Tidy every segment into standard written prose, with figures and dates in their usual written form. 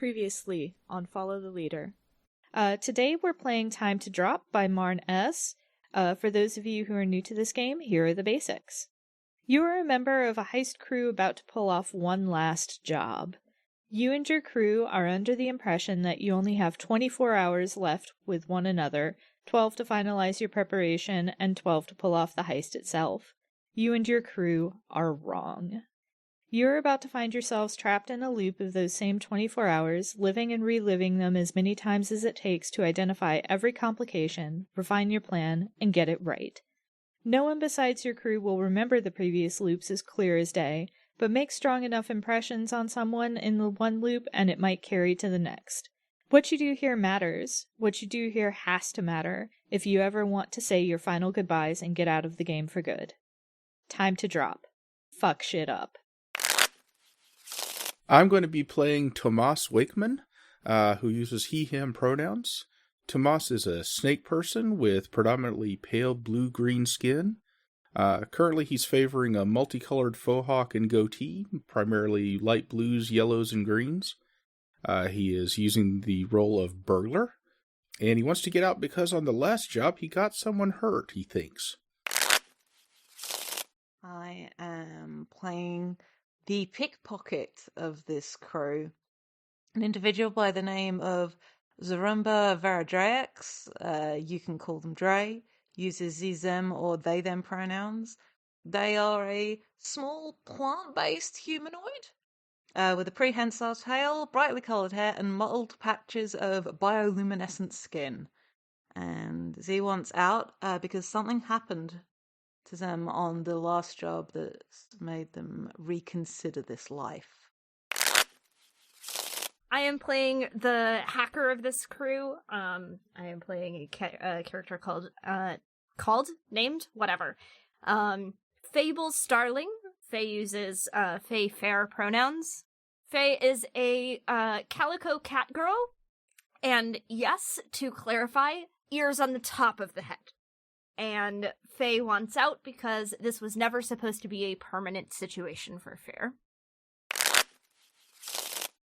Previously on Follow the Leader. Today we're playing Time to Drop by Marn S. For those of you who are new to this game, here are the basics. You are a member of a heist crew about to pull off one last job. You and your crew are under the impression that you only have 24 hours left with one another, 12 to finalize your preparation, and 12 to pull off the heist itself. You and your crew are wrong. You're about to find yourselves trapped in a loop of those same 24 hours, living and reliving them as many times as it takes to identify every complication, refine your plan, and get it right. No one besides your crew will remember the previous loops as clear as day, but make strong enough impressions on someone in the one loop and it might carry to the next. What you do here matters. What you do here has to matter if you ever want to say your final goodbyes and get out of the game for good. Time to drop. Fuck shit up. I'm going to be playing Tomas Wakeman, who uses he/him pronouns. Tomas is a snake person with predominantly pale blue-green skin. Currently he's favoring a multicolored faux hawk and goatee, primarily light blues, yellows, and greens. He is using the role of burglar, and he wants to get out because on the last job he got someone hurt, he thinks. I am playing the pickpocket of this crew, an individual by the name of Zarumba Varadrax. You can call them Dre, uses them or they them pronouns. They are a small plant-based humanoid with a prehensile tail, brightly coloured hair, and mottled patches of bioluminescent skin. And Z wants out because something happened to them on the last job that made them reconsider this life. I am playing the hacker of this crew. I am playing a character named Fable Starling. Faye uses Faye Fair pronouns. Faye is a calico cat girl, and yes, to clarify, ears on the top of the head. And Faye wants out because this was never supposed to be a permanent situation for Fair.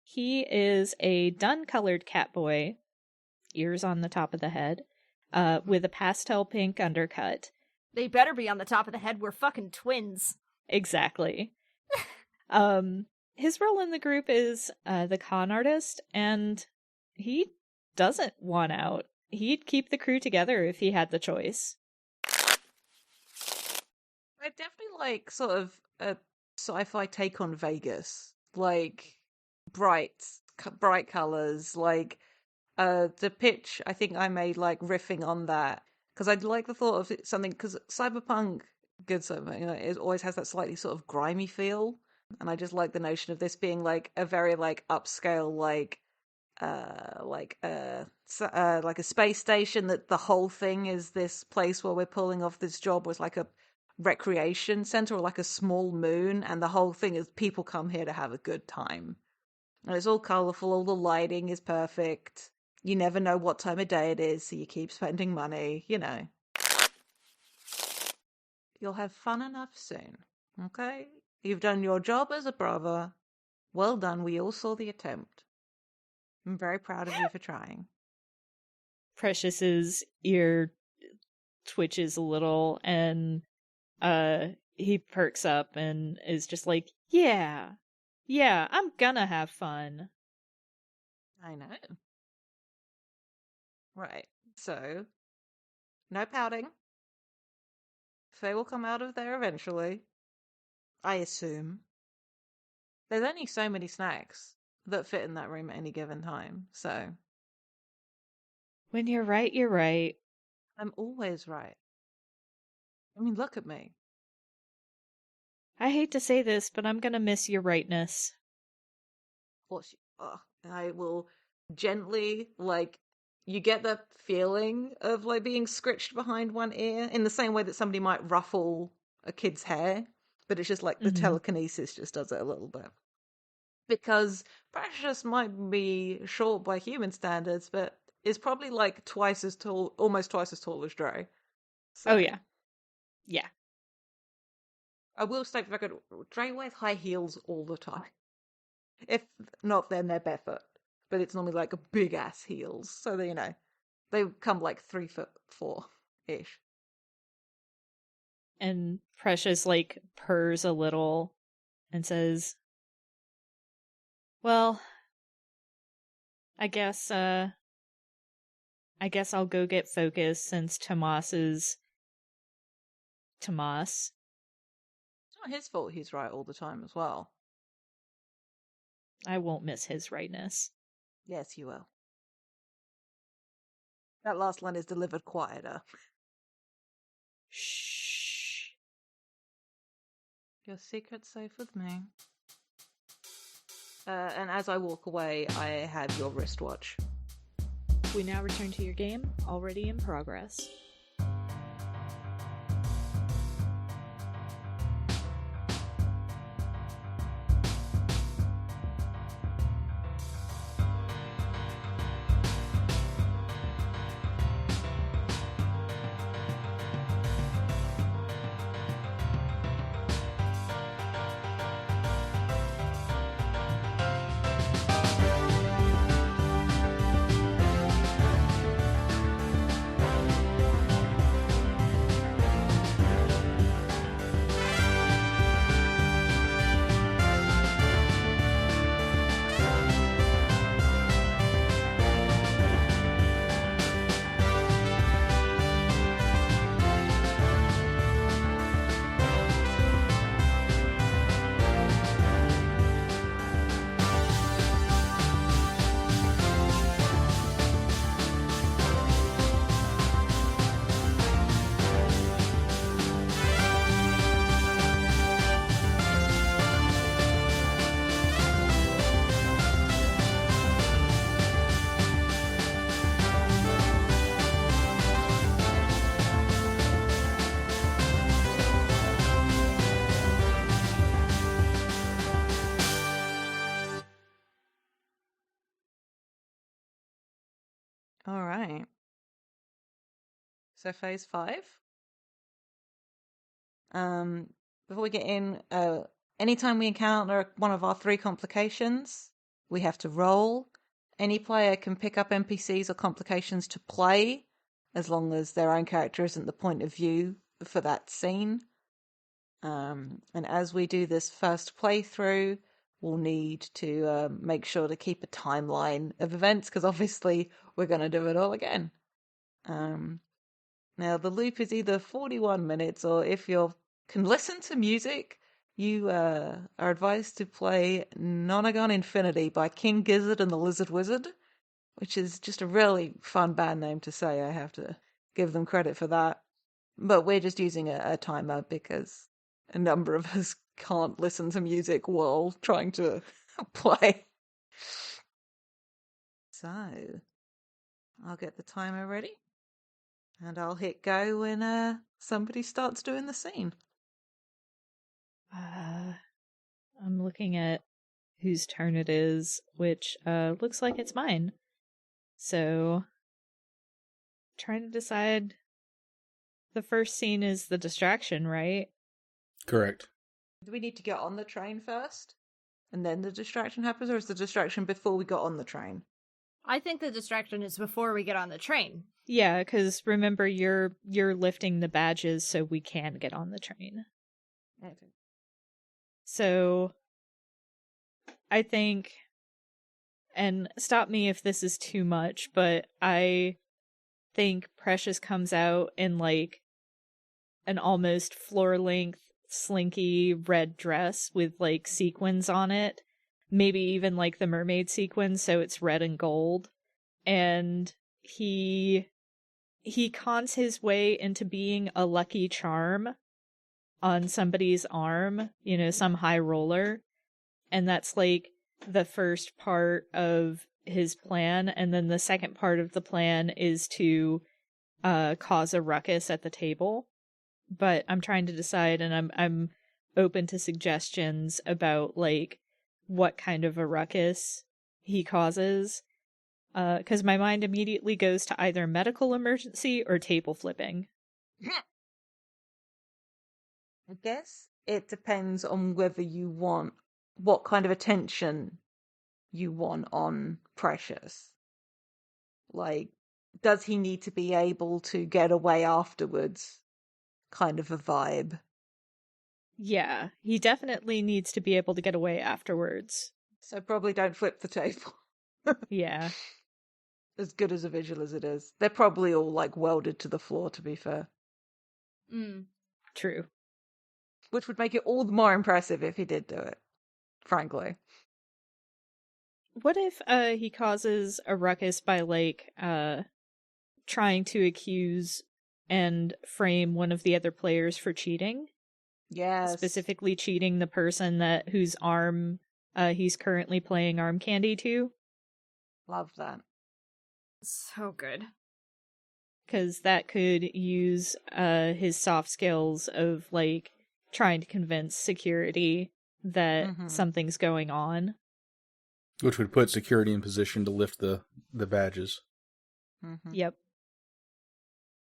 He is a dun-colored catboy, ears on the top of the head, with a pastel pink undercut. They better be on the top of the head, we're fucking twins. Exactly. His role in the group is the con artist, and he doesn't want out. He'd keep the crew together if he had the choice. I definitely like sort of a sci-fi take on Vegas, like bright colors. Like the pitch, I think I made like riffing on that because I'd like the thought of something because cyberpunk, it always has that slightly sort of grimy feel, and I just like the notion of this being like a very like upscale like a space station, that the whole thing is this place where we're pulling off this job was like a recreation center or like a small moon, and the whole thing is people come here to have a good time, and it's all colorful, all the lighting is perfect, you never know what time of day it is, so you keep spending money, you'll have fun enough soon. Okay, you've done your job as a brother. Well done, we all saw the attempt. I'm very proud of you for trying. Precious's ear twitches a little, and he perks up and is just like, yeah, I'm gonna have fun. I know. Right, so, no pouting. Faye will come out of there eventually, I assume. There's only so many snacks that fit in that room at any given time, so. When you're right, you're right. I'm always right. I mean, look at me. I hate to say this, but I'm gonna miss your rightness. I will gently, you get that feeling of, being scritched behind one ear in the same way that somebody might ruffle a kid's hair, but it's just the telekinesis just does it a little bit. Because Precious might be short by human standards, but is probably, twice as tall, almost twice as tall as Dre. So. Oh, yeah. Yeah. I will state for the record, Dre wears high heels all the time. If not, then they're barefoot. but it's normally like a big ass heels. So they, they come like 3'4" ish. And Precious like purrs a little and says, "Well, I guess I'll go get Focus since Tomas is Tomas." It's not his fault he's right all the time as well. I won't miss his rightness. Yes, you will. That last line is delivered quieter. Shh. Your secret's safe with me. And as I walk away, I have your wristwatch. We now return to your game, already in progress. All right. So phase 5. Before we get in, anytime we encounter one of our 3 complications, we have to roll. Any player can pick up NPCs or complications to play, as long as their own character isn't the point of view for that scene. And as we do this first playthrough, we'll need to make sure to keep a timeline of events, because obviously we're going to do it all again. Now, the loop is either 41 minutes, or if you can listen to music, you are advised to play Nonagon Infinity by King Gizzard and the Lizard Wizard, which is just a really fun band name to say. I have to give them credit for that. But we're just using a timer because a number of us can't listen to music while trying to play. So, I'll get the timer ready. And I'll hit go when somebody starts doing the scene. I'm looking at whose turn it is, which looks like it's mine. So, trying to decide. The first scene is the distraction, right? Correct. Do we need to get on the train first? And then the distraction happens, or is the distraction before we got on the train? I think the distraction is before we get on the train. Yeah, because remember, you're lifting the badges so we can get on the train. Okay. So, I think, and stop me if this is too much, but I think Precious comes out in like an almost floor-length slinky red dress with like sequins on it. Maybe even like the mermaid sequins, so it's red and gold. And he cons his way into being a lucky charm on somebody's arm, some high roller. And that's like the first part of his plan. And then the second part of the plan is to cause a ruckus at the table. But I'm trying to decide, and I'm open to suggestions about like what kind of a ruckus he causes. Because my mind immediately goes to either medical emergency or table flipping. I guess it depends on whether you want, what kind of attention you want on Precious. Like, does he need to be able to get away afterwards? Kind of a vibe. Yeah, he definitely needs to be able to get away afterwards. So probably don't flip the table. Yeah. As good as a visual as it is. They're probably all, like, welded to the floor, to be fair. True. Which would make it all the more impressive if he did do it. Frankly. What if he causes a ruckus by, like, trying to accuse and frame one of the other players for cheating? Yes. Specifically cheating the person whose arm he's currently playing arm candy to. Love that. So good. Because that could use his soft skills of, like, trying to convince security that something's going on. Which would put security in position to lift the badges. Yep.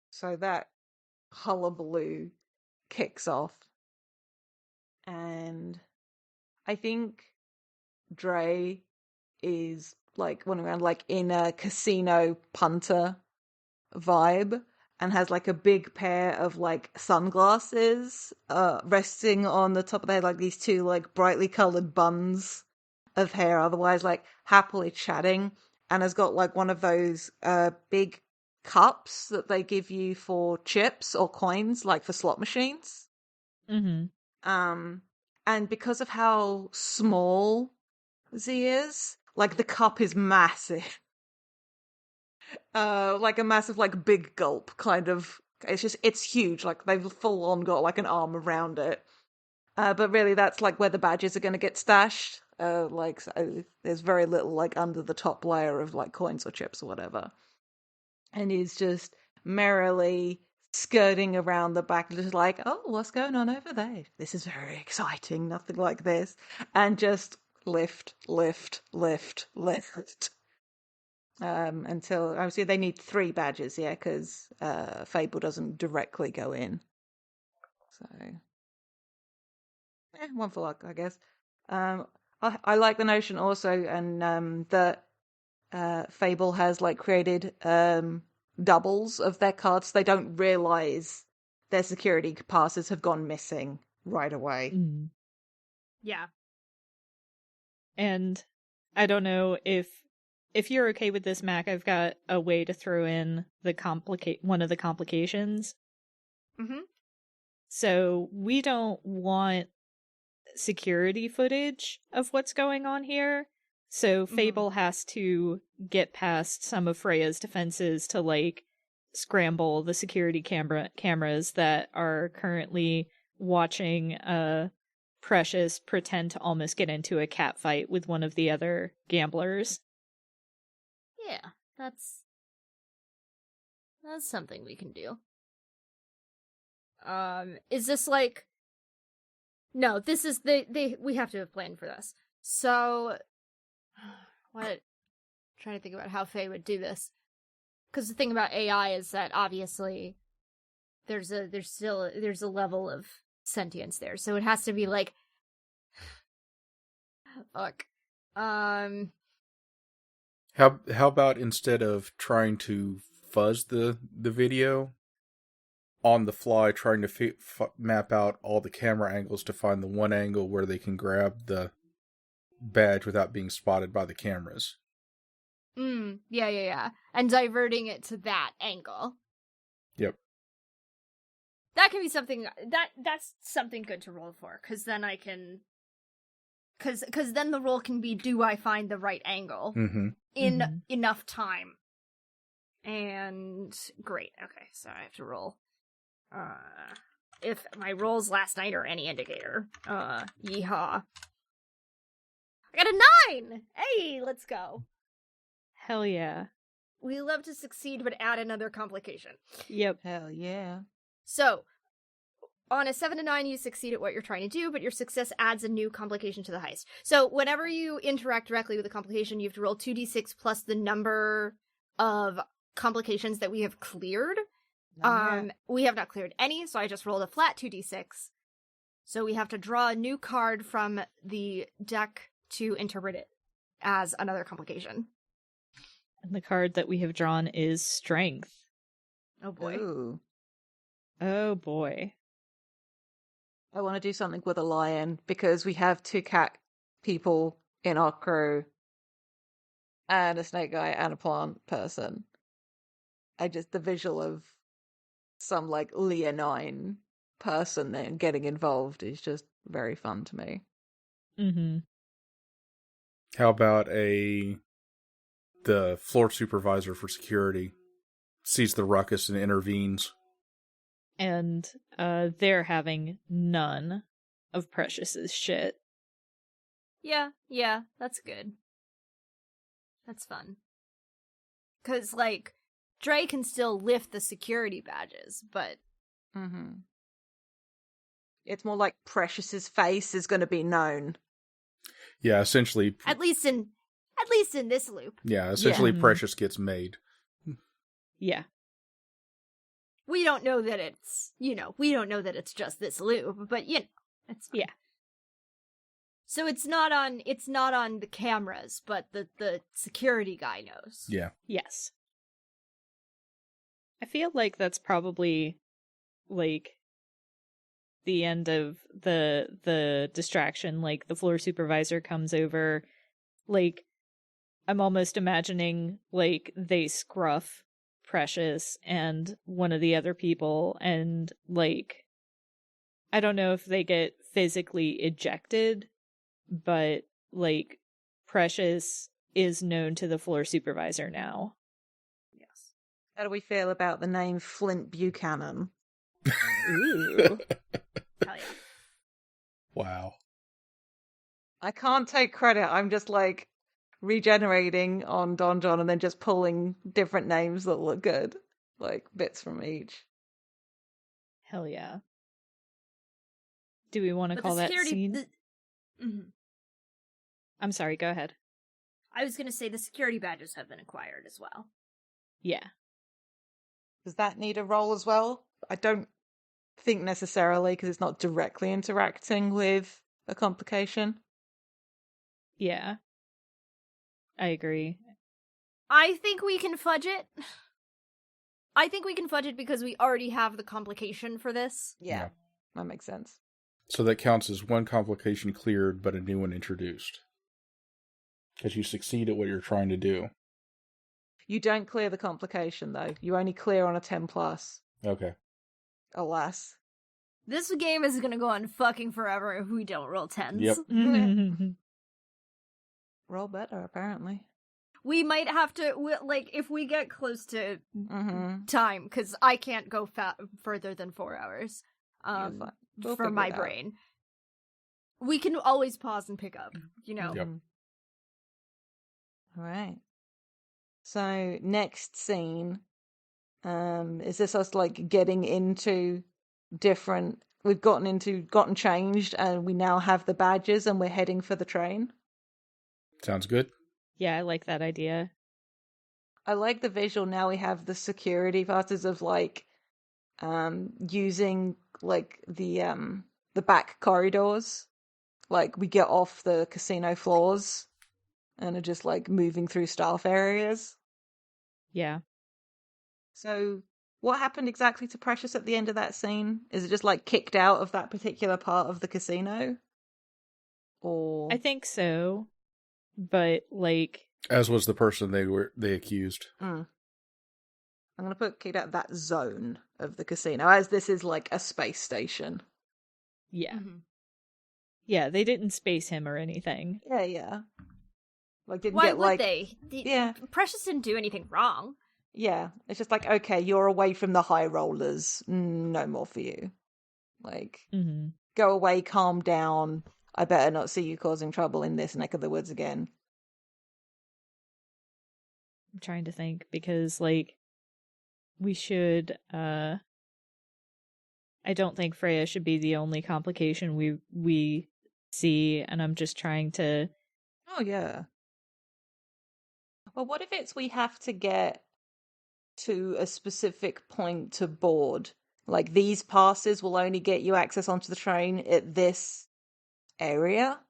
So that hullabaloo kicks off. And I think Dre is, like, running around, like, in a casino punter vibe and has, like, a big pair of, like, sunglasses resting on the top of their head, like, these two, like, brightly colored buns of hair, otherwise, like, happily chatting, and has got, like, one of those big cups that they give you for chips or coins, like for slot machines. And because of how small Z is, like, the cup is massive. Like a massive, like, big gulp kind of. It's huge. Like, they've full on got, like, an arm around it. But really, that's, like, where the badges are going to get stashed. Like, so there's very little, like, under the top layer of, like, coins or chips or whatever. And he's just merrily skirting around the back, just like, oh, what's going on over there? This is very exciting. Nothing like this. And just lift. Until, obviously, they need 3 badges, yeah, because Fable doesn't directly go in. So, one for luck, I guess. I like the notion also, and that Fable has, like, created doubles of their cards. They don't realize their security passes have gone missing right away. Yeah. And I don't know if you're okay with this, Mac, I've got a way to throw in one of the complications. So we don't want security footage of what's going on here. So Fable has to get past some of Freya's defenses to, like, scramble the security cameras that are currently watching Precious pretend to almost get into a cat fight with one of the other gamblers. Yeah, that's something we can do. Is this like... No, this is we have to have planned for this. So what? Trying to think about how Faye would do this. Because the thing about AI is that obviously there's a level of sentience there. So it has to be like fuck. How about instead of trying to fuzz the video, on the fly trying to map out all the camera angles to find the one angle where they can grab the badge without being spotted by the cameras. Yeah. And diverting it to that angle. Yep. That can be something that's something good to roll for, because then I can because then the roll can be, do I find the right angle in enough time? And great. Okay, so I have to roll. If my rolls last night are any indicator. Yeehaw. I got a 9! Hey, let's go. Hell yeah. We love to succeed, but add another complication. Yep. Hell yeah. So, on a 7 to 9, you succeed at what you're trying to do, but your success adds a new complication to the heist. So, whenever you interact directly with a complication, you have to roll 2d6 plus the number of complications that we have cleared. We have not cleared any, so I just rolled a flat 2d6. So we have to draw a new card from the deck to interpret it as another complication. And the card that we have drawn is Strength. Oh boy. Ooh. Oh boy. I want to do something with a lion because we have 2 cat people in our crew and a snake guy and a plant person. The visual of some like leonine person then getting involved is just very fun to me. Mm-hmm. How about the floor supervisor for security sees the ruckus and intervenes? And they're having none of Precious's shit. Yeah, that's good. That's fun. 'Cause, like, Dre can still lift the security badges, but... Mm-hmm. It's more like Precious's face is going to be known. Yeah, essentially. At least in this loop. Yeah, essentially Yeah. Precious gets made. Yeah. We don't know that it's, we don't know that it's just this loop, but, it's fine. Yeah. So it's not on the cameras, but the security guy knows. Yeah. Yes. I feel like that's probably, like, the end of the distraction. Like, the floor supervisor comes over, like, I'm almost imagining, like, they scruff Precious and one of the other people, and, like, I don't know if they get physically ejected, but, like, Precious is known to the floor supervisor now. Yes. How do we feel about the name Flint Buchanan? Ooh. Hell yeah. Wow. I can't take credit. I'm just like regenerating on Don John and then just pulling different names that look good, like bits from each. Hell yeah. Do we want to But call the that security... scene? Mhm. I'm sorry, go ahead. I was going to say the security badges have been acquired as well. Yeah. Does that need a role as well? I don't think necessarily because it's not directly interacting with a complication. Yeah. I agree. I think we can fudge it. I think we can fudge it because we already have the complication for this. Yeah, that makes sense. So that counts as one complication cleared, but a new one introduced. Because you succeed at what you're trying to do. You don't clear the complication though. You only clear on a 10+. Okay. Alas. This game is going to go on fucking forever if we don't roll 10s. Yep. Roll better, apparently. We might have to, like, if we get close to Mm-hmm. time, because I can't go further than 4 hours You're fine. We'll for figure my it out. brain. We can always pause and pick up, Yep. Mhm. All right. So next scene, is this us like getting into different? We've gotten changed, and we now have the badges, and we're heading for the train. Sounds good. Yeah, I like that idea. I like the visual. Now we have the security passes of like, using like the back corridors. Like we get off the casino floors and are just like moving through staff areas. Yeah. So what happened exactly to Precious at the end of that scene? Is it just like kicked out of that particular part of the casino? Or I think so. But, like... As was the person they accused. I'm going to put kicked out of that zone of the casino, as this is like a space station. Yeah. Mhm. Yeah, they didn't space him or anything. Yeah. Like didn't Why get would like they? Yeah. Precious didn't do anything wrong. Yeah, it's just like, okay, you're away from the high rollers. No more for you. Like, Mm-hmm. go away, calm down. I better not see you causing trouble in this neck of the woods again. I'm trying to think, because, like, we should, I don't think Freya should be the only complication we see, and I'm just trying to... Oh, yeah. Well, what if it's we have to get to a specific point to board? Like, these passes will only get you access onto the train at this area.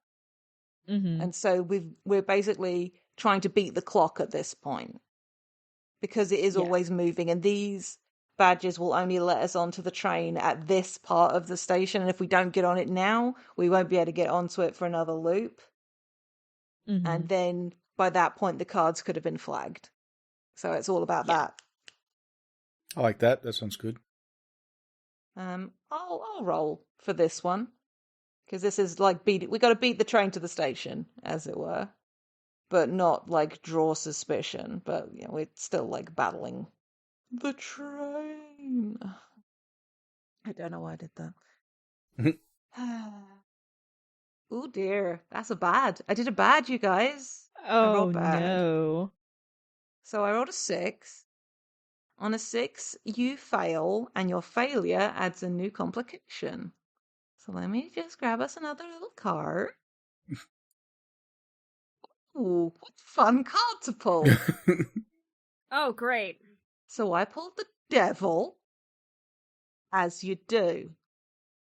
Mm-hmm. And so we're basically trying to beat the clock at this point. because it is Yeah. always moving, and these badges will only let us onto the train at this part of the station, and if we don't get on it now, we won't be able to get onto it for another loop. Mhm. And then by that point, the cards could have been flagged. So it's all about Yeah. that. I like that. That sounds good. I'll roll for this one because this is like we got to beat the train to the station, as it were, but not like draw suspicion. But you know, we're still like battling the train. I don't know why I did that. Oh dear, that's a bad. I did a bad, you guys. I Oh rolled bad. no. So I rolled a 6. On a 6, you fail, and your failure adds a new complication. So let me just grab us another little card. Ooh, what fun card to pull. Oh, great. So I pulled the devil, as you do.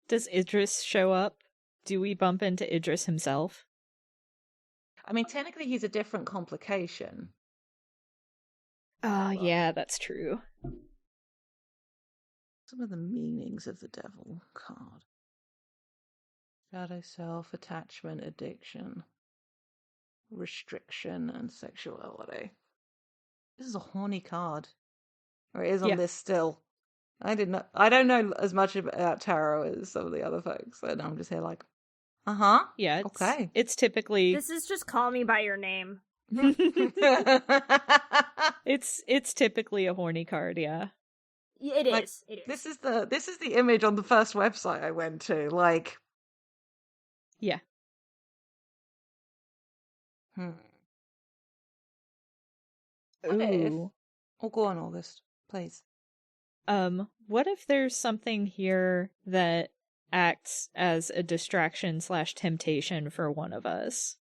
Does Idris show up? Do we bump into Idris himself? I mean, technically he's a different complication. Oh, yeah, that's true. Some of the meanings of the devil card. Shadow self, attachment, addiction, restriction, and sexuality. This is a horny card. Or it is on Yeah. this still. I don't know as much about tarot as some of the other folks, and I'm just here like, uh-huh. Yeah, Okay. it's typically This is just call me by your name. it's typically a horny card, yeah. It is. Like, It is. This is the image on the first website I went to. Like, Yeah. What if? Ooh. Oh, go on, August, please. What if there's something here that acts as a distraction / temptation for one of us?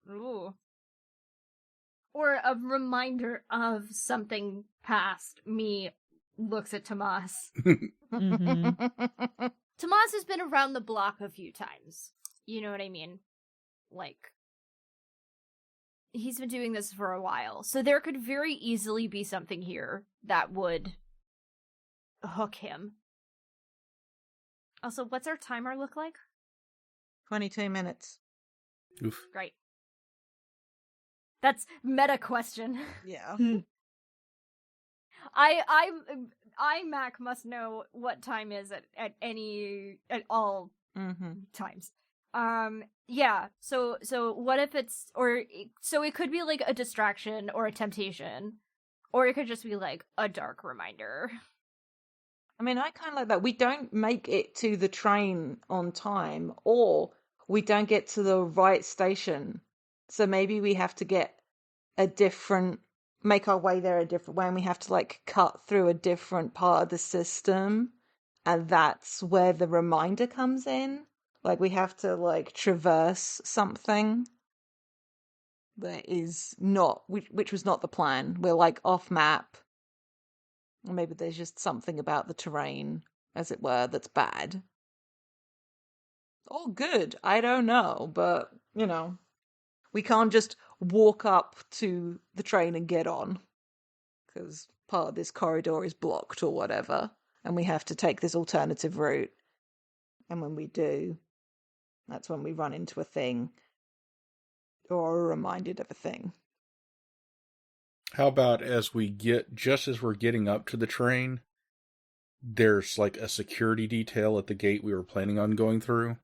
Ooh. Or a reminder of something past. Me looks at Tomas. Mhm. Tomas has been around the block a few times. You know what I mean? Like, he's been doing this for a while. So there could very easily be something here that would hook him. Also, what's our timer look like? 22 minutes. Oof. Great. That's meta question. Yeah. Mac must know what time is at all Mm-hmm. times. Yeah. So what if it's so it could be like a distraction or a temptation, or it could just be like a dark reminder. I mean, I kind of like that. We don't make it to the train on time, or we don't get to the right station. So maybe we have to make our way there a different way, and we have to like cut through a different part of the system. And that's where the reminder comes in. Like we have to like traverse something that is not, which was not the plan. We're like off map. Or maybe there's just something about the terrain, as it were, that's bad. Or good. I don't know. But, you know, we can't just walk up to the train and get on. Because part of this corridor is blocked or whatever. And we have to take this alternative route. And when we do, that's when we run into a thing. Or are reminded of a thing. How about just as we're getting up to the train, there's like a security detail at the gate we were planning on going through.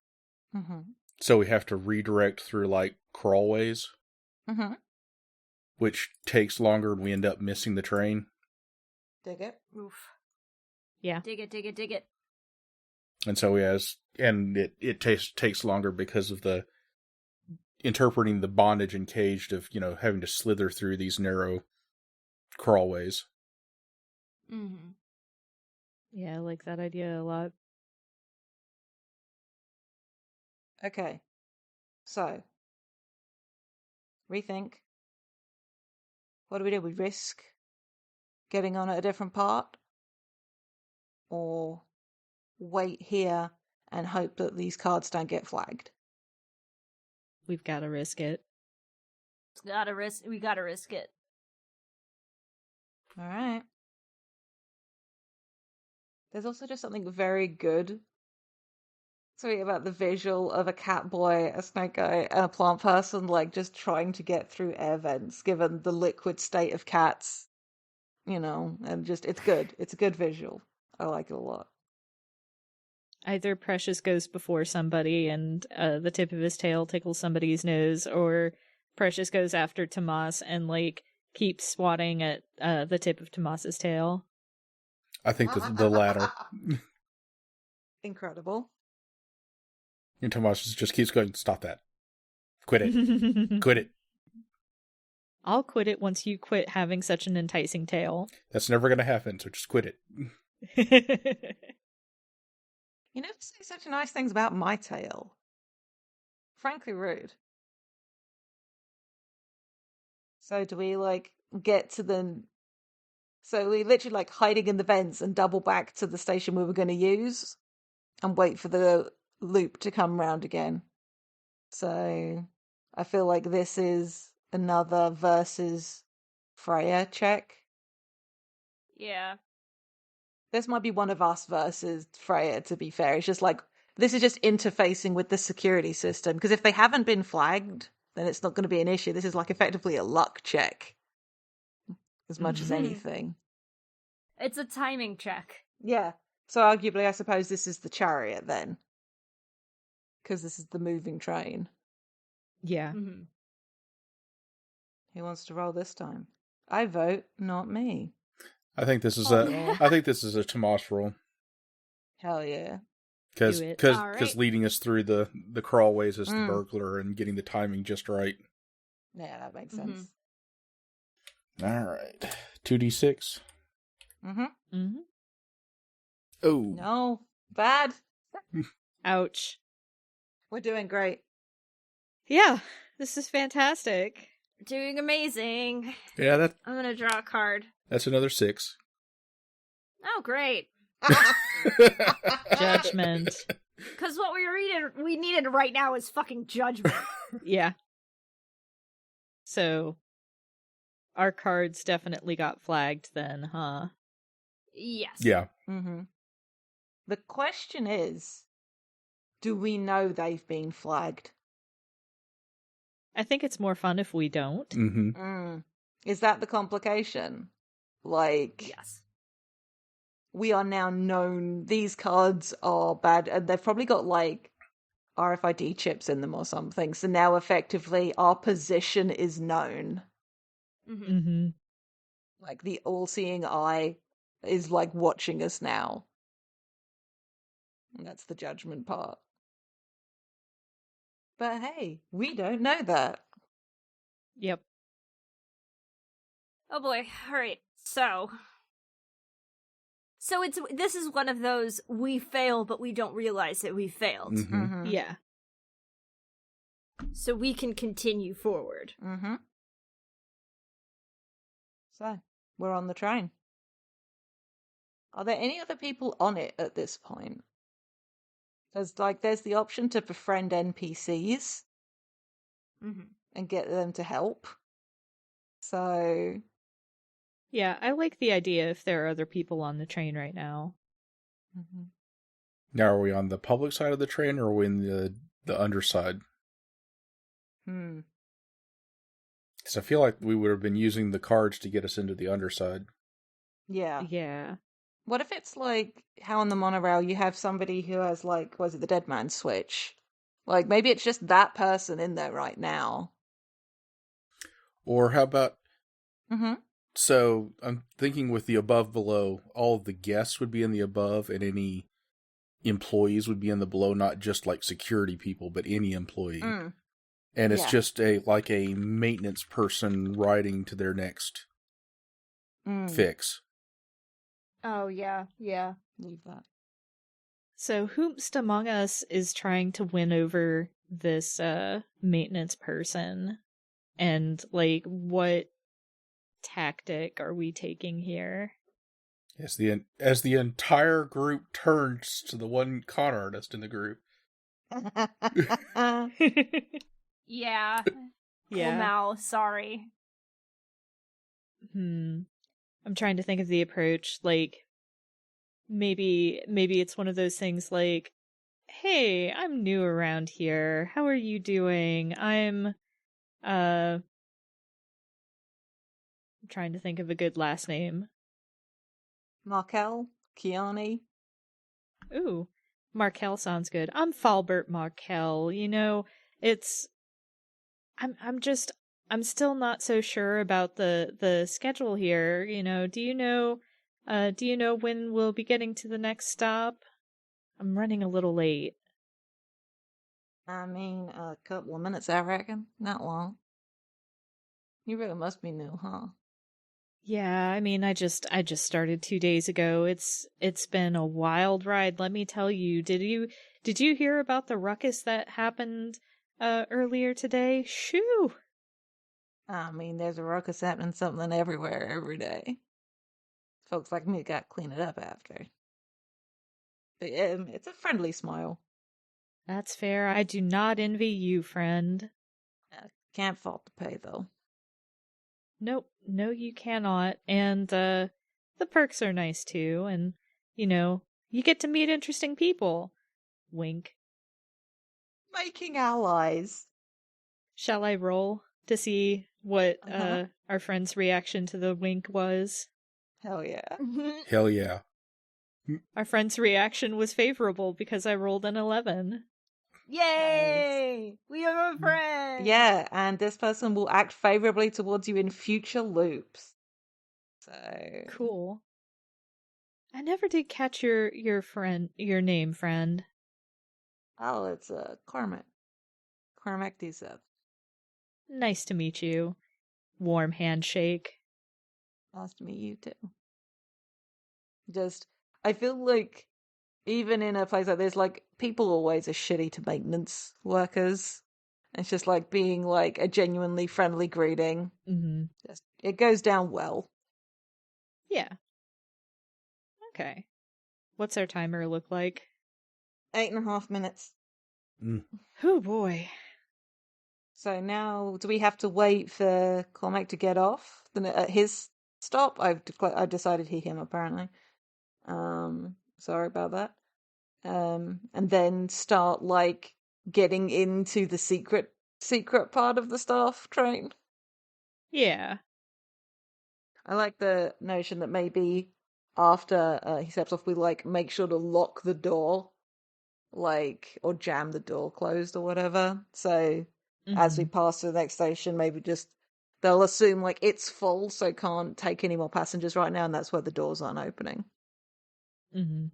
Mm-hmm. So we have to redirect through like crawlways, Mm-hmm. which takes longer and we end up missing the train. Dig it. Oof. Yeah. Dig it. And so it takes longer because of the interpreting the bondage and caged of, having to slither through these narrow crawlways. Mm-hmm. Yeah, I like that idea a lot. Okay. So, rethink. What do? We risk getting on at a different part? Or wait here and hope that these cards don't get flagged? We've got to risk it. We gotta risk it. All right. There's also just something very good about the visual of a cat boy, a snake guy, and a plant person, like, just trying to get through air vents, given the liquid state of cats, and just, it's good. It's a good visual. I like it a lot. Either Precious goes before somebody and the tip of his tail tickles somebody's nose, or Precious goes after Tomas and, like, keeps swatting at the tip of Tomas's tail. I think the latter. Incredible. And Tomas just keeps going, stop that. Quit it. Quit it. I'll quit it once you quit having such an enticing tail. That's never going to happen, so just quit it. You never say such nice things about my tail. Frankly rude. So do we, get to the... So we literally, hiding in the vents and double back to the station we were going to use and wait for the loop to come round again. So I feel like this is another versus Freya check. Yeah. This might be one of us versus Freya, to be fair. It's just this is just interfacing with the security system. Because if they haven't been flagged, then it's not going to be an issue. This is effectively a luck check. As much as anything. It's a timing check. Yeah. So arguably, I suppose this is the chariot then. Because this is the moving train. Yeah. Mm-hmm. Who wants to roll this time? I vote, not me. I think this is yeah. I think this is a Tomas roll. Hell yeah. Because right. leading us through the crawlways as the burglar and getting the timing just right. Yeah, that makes sense. All right. 2d6. Mm-hmm. Oh. No. Bad. Ouch. We're doing great. Yeah, this is fantastic. Doing amazing. Yeah, I'm gonna draw a card. That's another 6. Oh, great. Judgment. Because what we needed right now is fucking judgment. Yeah. So, our cards definitely got flagged then, huh? Yes. Yeah. Mm-hmm. The question is, do we know they've been flagged? I think it's more fun if we don't. Mm-hmm. Is that the complication? Yes. We are now known these cards are bad, and they've probably got RFID chips in them or something. So now effectively our position is known. Mm-hmm. The all-seeing eye is watching us now. And that's the judgment part. But hey, we don't know that. Yep. Oh boy. Alright, so this is one of those we fail, but we don't realize that we failed. Mm-hmm. Yeah. So we can continue forward. Mm-hmm. So, we're on the train. Are there any other people on it at this point? There's the option to befriend NPCs and get them to help. So... Yeah, I like the idea if there are other people on the train right now. Mm-hmm. Now, are we on the public side of the train, or are we in the underside? Because I feel like we would have been using the cards to get us into the underside. Yeah. Yeah. What if it's how on the monorail you have somebody who has was it the dead man switch? Maybe it's just that person in there right now. Or how about... Mm-hmm. So I'm thinking with the above below, all of the guests would be in the above and any employees would be in the below, not just security people, but any employee. And it's just a maintenance person riding to their next fix. Oh, yeah. Leave that. So whomst among us is trying to win over this maintenance person? And what tactic are we taking here? As the entire group turns to the one con artist in the group. Yeah. Yeah. Mao, sorry. I'm trying to think of the approach. Like, maybe it's one of those things like, hey, I'm new around here. How are you doing? I'm trying to think of a good last name. Markel? Kiani? Ooh, Markel sounds good. I'm Falbert Markel. You know, it's I'm still not so sure about the schedule here. You know, do you know when we'll be getting to the next stop? I'm running a little late. I mean, a couple of minutes, I reckon. Not long. You really must be new, huh? Yeah, I mean, I just started 2 days ago. It's been a wild ride, let me tell you. Did you hear about the ruckus that happened earlier today? Shoo. I mean, there's a ruckus happening something everywhere every day. Folks like me got to clean it up after. But it's a friendly smile. That's fair. I do not envy you, friend. Can't fault the pay, though. Nope, no you cannot. And the perks are nice too, and you know, you get to meet interesting people. Wink. Making allies. Shall I roll to see what Uh-huh. our friend's reaction to the wink was? Hell yeah. Hell yeah. Our friend's reaction was favorable because I rolled an 11. Yay! We have a friend! Yeah, and this person will act favorably towards you in future loops. So Cool. I never did catch your name, friend. oh, it's Cormac. Cormac D7. Nice to meet you. Warm handshake. Nice to meet you too. Just I feel like even in a place like this, like people always are shitty to maintenance workers. It's just like being like a genuinely friendly greeting. Mm-hmm. Just it goes down well. Yeah. Okay. What's our timer look like? 8.5 minutes. Oh boy. So now, do we have to wait for Cormac to get off at his stop? I've decided him apparently. Sorry about that. And then start like getting into the secret part of the staff train. Yeah. I like the notion that maybe after he steps off, we like make sure to lock the door, like or jam the door closed or whatever. So as we pass to the next station, maybe just they'll assume like it's full, so can't take any more passengers right now, and that's why the doors aren't opening. Mm-hmm.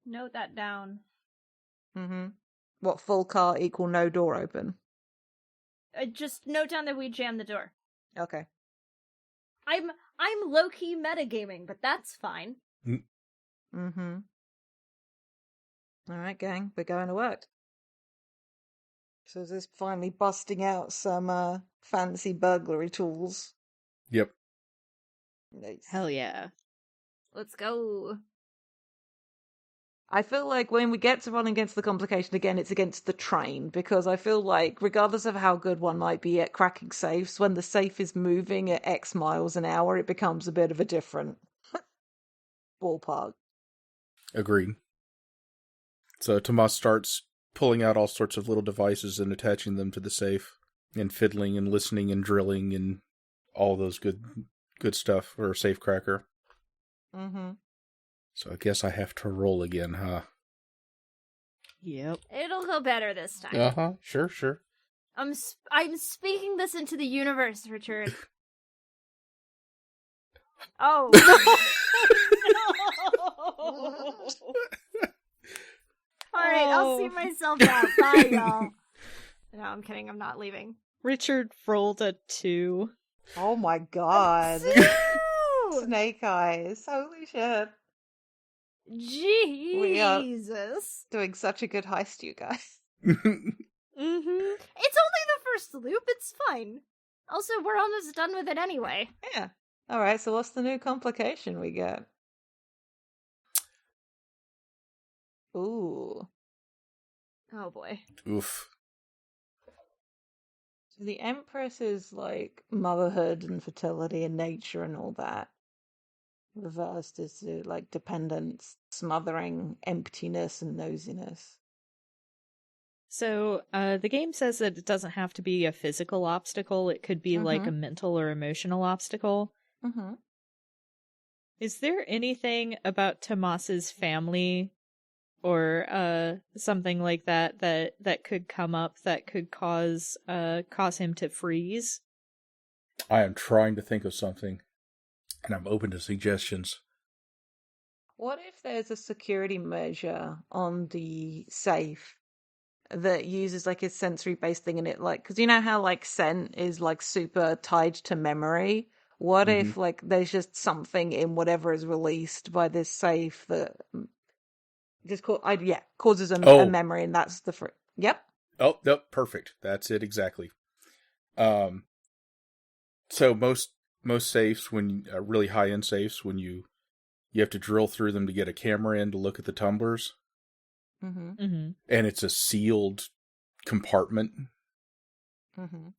Note that down. Mm-hmm. What full car equal no door open? Just note down that we jammed the door. Okay. I'm low-key metagaming, but that's fine. Mm-hmm. All right, gang, we're going to work. So is this finally busting out some fancy burglary tools? Yep. Nice. Hell yeah. Let's go. I feel like when we get to run against the complication again, it's against the train, because I feel like regardless of how good one might be at cracking safes, when the safe is moving at X miles an hour, it becomes a bit of a different ballpark. Agreed. So Tomas starts pulling out all sorts of little devices and attaching them to the safe, and fiddling and listening and drilling and all those good stuff for a safe cracker. Mm-hmm. So I guess I have to roll again, huh? Yep. It'll go better this time. Uh-huh. Sure. I'm speaking this into the universe, Richard. Oh. Alright, I'll see myself out. Bye, y'all. No, I'm kidding. I'm not leaving. Richard rolled a 2. Oh my god. Two! Snake eyes. Holy shit. Jesus. Doing such a good heist, you guys. Mm-hmm. It's only the first loop. It's fine. Also, we're almost done with it anyway. Yeah. Alright, so what's the new complication we get? Ooh. Oh boy. Oof. The Empress is like motherhood and fertility and nature and all that. Reversed is to like dependence, smothering, emptiness, and nosiness. So, the game says that it doesn't have to be a physical obstacle. It could be like a mental or emotional obstacle. Mm-hmm. Is there anything about Tomas's family or something like that could come up that could cause him to freeze? I am trying to think of something, and I'm open to suggestions. What if there's a security measure on the safe that uses like a sensory based thing in it, like, because you know how like scent is like super tied to memory? What if like there's just something in whatever is released by this safe that just causes a memory, and that's the yep. Oh, nope, perfect. That's it exactly. So most safes, when really high end safes, when you have to drill through them to get a camera in to look at the tumblers, and it's a sealed compartment.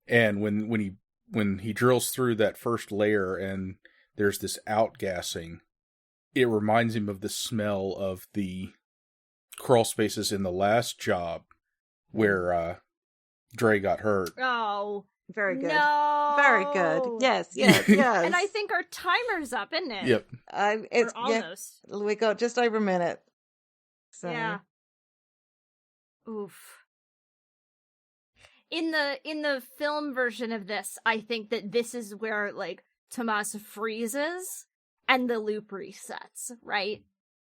And when he drills through that first layer and there's this outgassing, it reminds him of the smell of the crawl spaces in the last job where Dre got hurt. Oh, very good. No, very good. Yes. And I think our timer's up, isn't it? Yep. It's almost. Yeah, we got just over a minute. So. Yeah. Oof. In the film version of this, I think that this is where like Tomas freezes and the loop resets, right?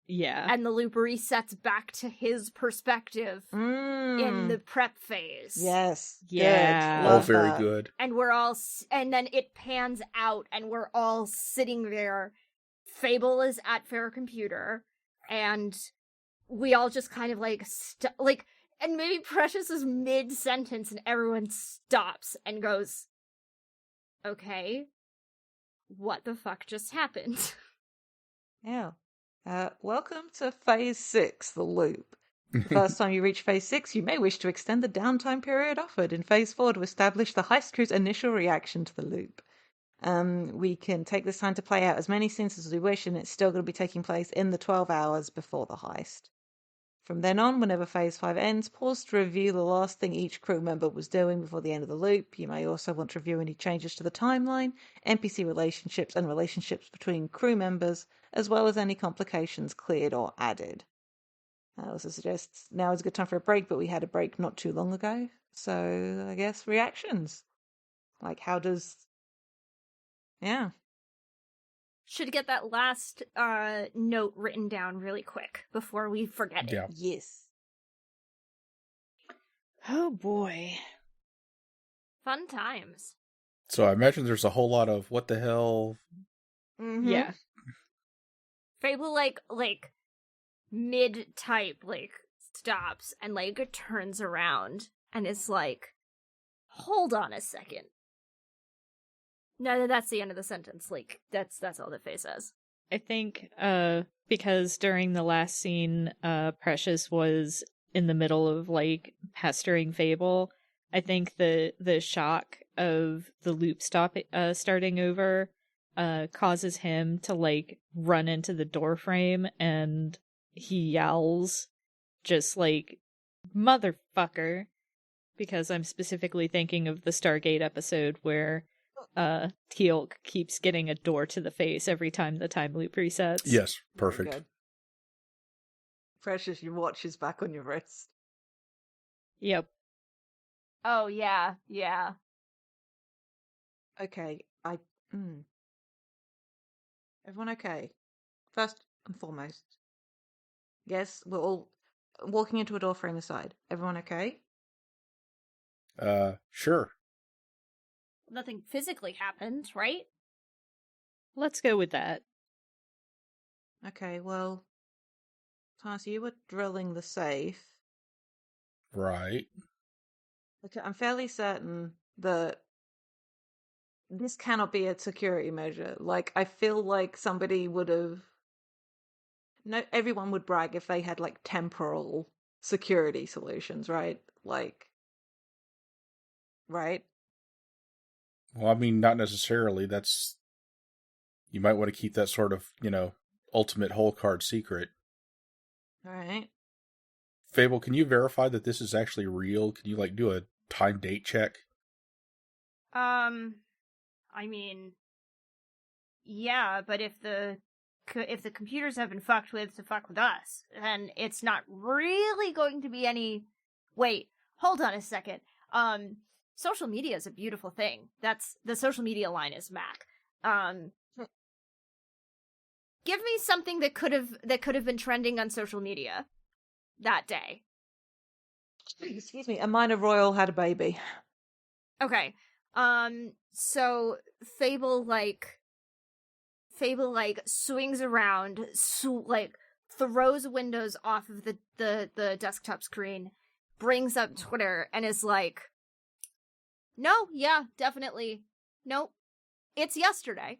Yeah. And the loop resets back to his perspective in the prep phase. Yes. Yeah. Good. Very good. And and then it pans out and we're all sitting there. Fable is at Fair Computer and we all just kind of like and maybe Precious is mid-sentence and everyone stops and goes, okay, what the fuck just happened? Yeah. Welcome to Phase 6, the loop. The first time you reach Phase 6, you may wish to extend the downtime period offered in Phase 4 to establish the heist crew's initial reaction to the loop. We can take this time to play out as many scenes as we wish, and it's still going to be taking place in the 12 hours before the heist. From then on, whenever Phase 5 ends, pause to review the last thing each crew member was doing before the end of the loop. You may also want to review any changes to the timeline, NPC relationships, and relationships between crew members, as well as any complications cleared or added. I also suggest now is a good time for a break, but we had a break not too long ago, so I guess reactions. Like, how does... Yeah. Should get that last note written down really quick before we forget it. Yeah. Yes. Oh boy. Fun times. So I imagine there's a whole lot of what the hell. Yeah. Fable like mid-type stops and turns around and is like, hold on a second. No, that's the end of the sentence. That's all that Faye says. I think because during the last scene, Precious was in the middle of pestering Fable. I think the shock of the loop starting over causes him to run into the door frame, and he yells just motherfucker, because I'm specifically thinking of the Stargate episode where Teal'c keeps getting a door to the face every time the time loop resets. Yes, perfect. Precious, your watch is back on your wrist. Yep. Oh, yeah. Okay, Everyone okay? First and foremost. Yes, we're all walking into a door frame aside. Everyone okay? Sure. Nothing physically happened, right? Let's go with that. Okay, well, Tarsi, you were drilling the safe. Right. Okay, I'm fairly certain that this cannot be a security measure. I feel like somebody would have... No, everyone would brag if they had, temporal security solutions, right? Right? Well, I mean, not necessarily. You might want to keep that sort of, ultimate hole card secret. All right. Fable, can you verify that this is actually real? Can you, do a time date check? I mean, yeah, but if the computers have been fucked with to fuck with us, then it's not really going to be any... Wait, hold on a second. Social media is a beautiful thing. The social media line is Mac. Give me something that could have been trending on social media that day. Excuse me. A minor royal had a baby. Okay. So Fable swings around, throws Windows off of the desktop screen, brings up Twitter, and is like, no, yeah, definitely. Nope. It's yesterday.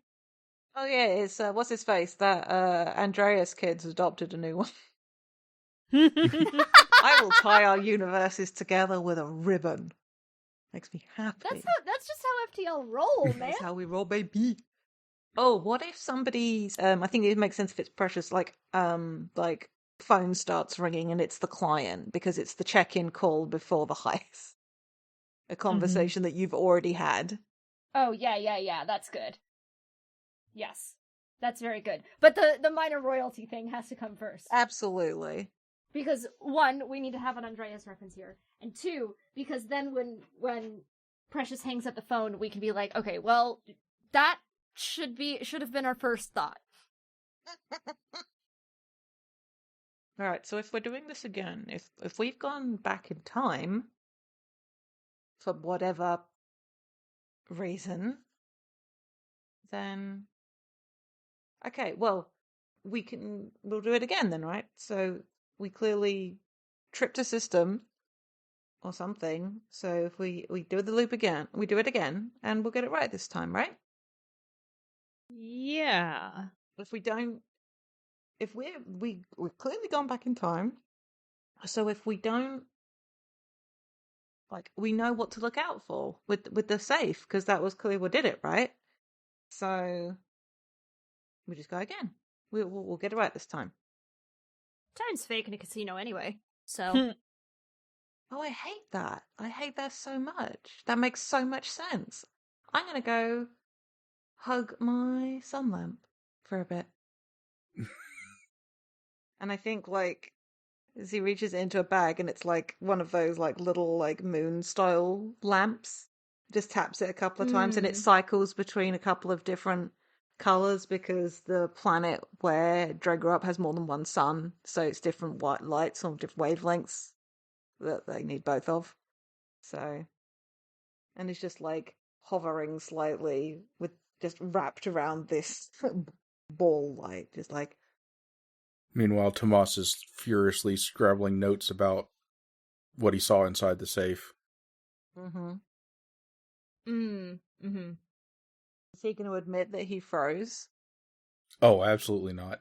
Oh yeah, it's what's his face? That Andreas kid's adopted a new one. I will tie our universes together with a ribbon. Makes me happy. That's just how FTL roll, man. That's how we roll, baby. Oh, what if somebody's I think it makes sense if it's Precious, phone starts ringing and it's the client because it's the check-in call before the heist. A conversation that you've already had. Oh, yeah, that's good. Yes, that's very good. But the minor royalty thing has to come first. Absolutely. Because, one, we need to have an Andreas reference here. And two, because then when Precious hangs up the phone, we can be like, okay, well, that should have been our first thought. Alright, so if we're doing this again, if we've gone back in time, for whatever reason, then... Okay, well, we'll do it again then, right? So we clearly tripped a system or something. So if we do the loop again, we do it again, and we'll get it right this time, right? Yeah. If we don't, if we've clearly gone back in time, so if we don't, we know what to look out for with the safe, because that was clearly what did it, right? So we just go again. We'll get it right this time. Time's fake in a casino anyway, so... Oh, I hate that. I hate that so much. That makes so much sense. I'm going to go hug my sun lamp for a bit. And I think, as he reaches into a bag and it's one of those, little, moon-style lamps, just taps it a couple of times and it cycles between a couple of different colors because the planet where Dre grew up has more than one sun, so it's different white lights on different wavelengths that they need both of. So, and it's just hovering slightly with just wrapped around this ball light, just Meanwhile, Tomas is furiously scribbling notes about what he saw inside the safe. Is he going to admit that he froze? Oh, absolutely not.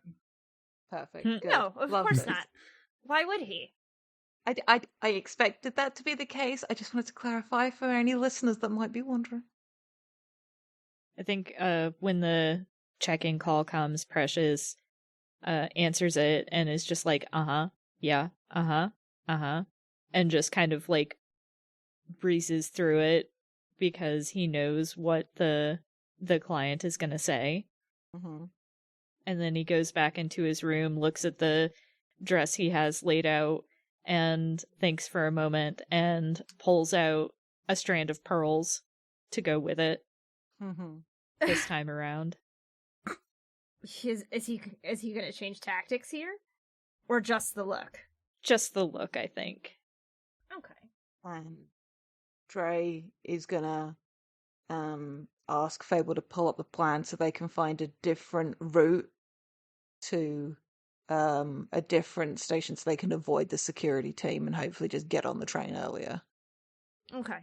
Perfect. Good. No, of Love course this. not. Why would he? I expected that to be the case. I just wanted to clarify for any listeners that might be wondering. I think when the check-in call comes, Precious answers it and is just like, yeah, and just kind of breezes through it because he knows what the client is going to say. And then he goes back into his room, looks at the dress he has laid out, and thinks for a moment and pulls out a strand of pearls to go with it this time around. Is he going to change tactics here? Or just the look? Just the look, I think. Okay. And Dre is gonna ask Fable to pull up the plan so they can find a different route to a different station so they can avoid the security team and hopefully just get on the train earlier. Okay.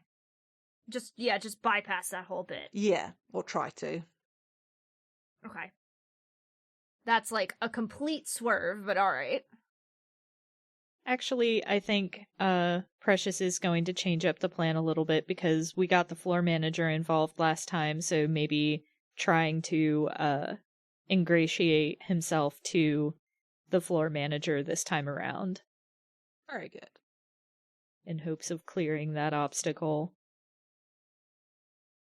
Just bypass that whole bit. Yeah, or try to. Okay. That's a complete swerve, but alright. Actually, I think Precious is going to change up the plan a little bit because we got the floor manager involved last time, so maybe trying to ingratiate himself to the floor manager this time around Very good. in hopes of clearing that obstacle.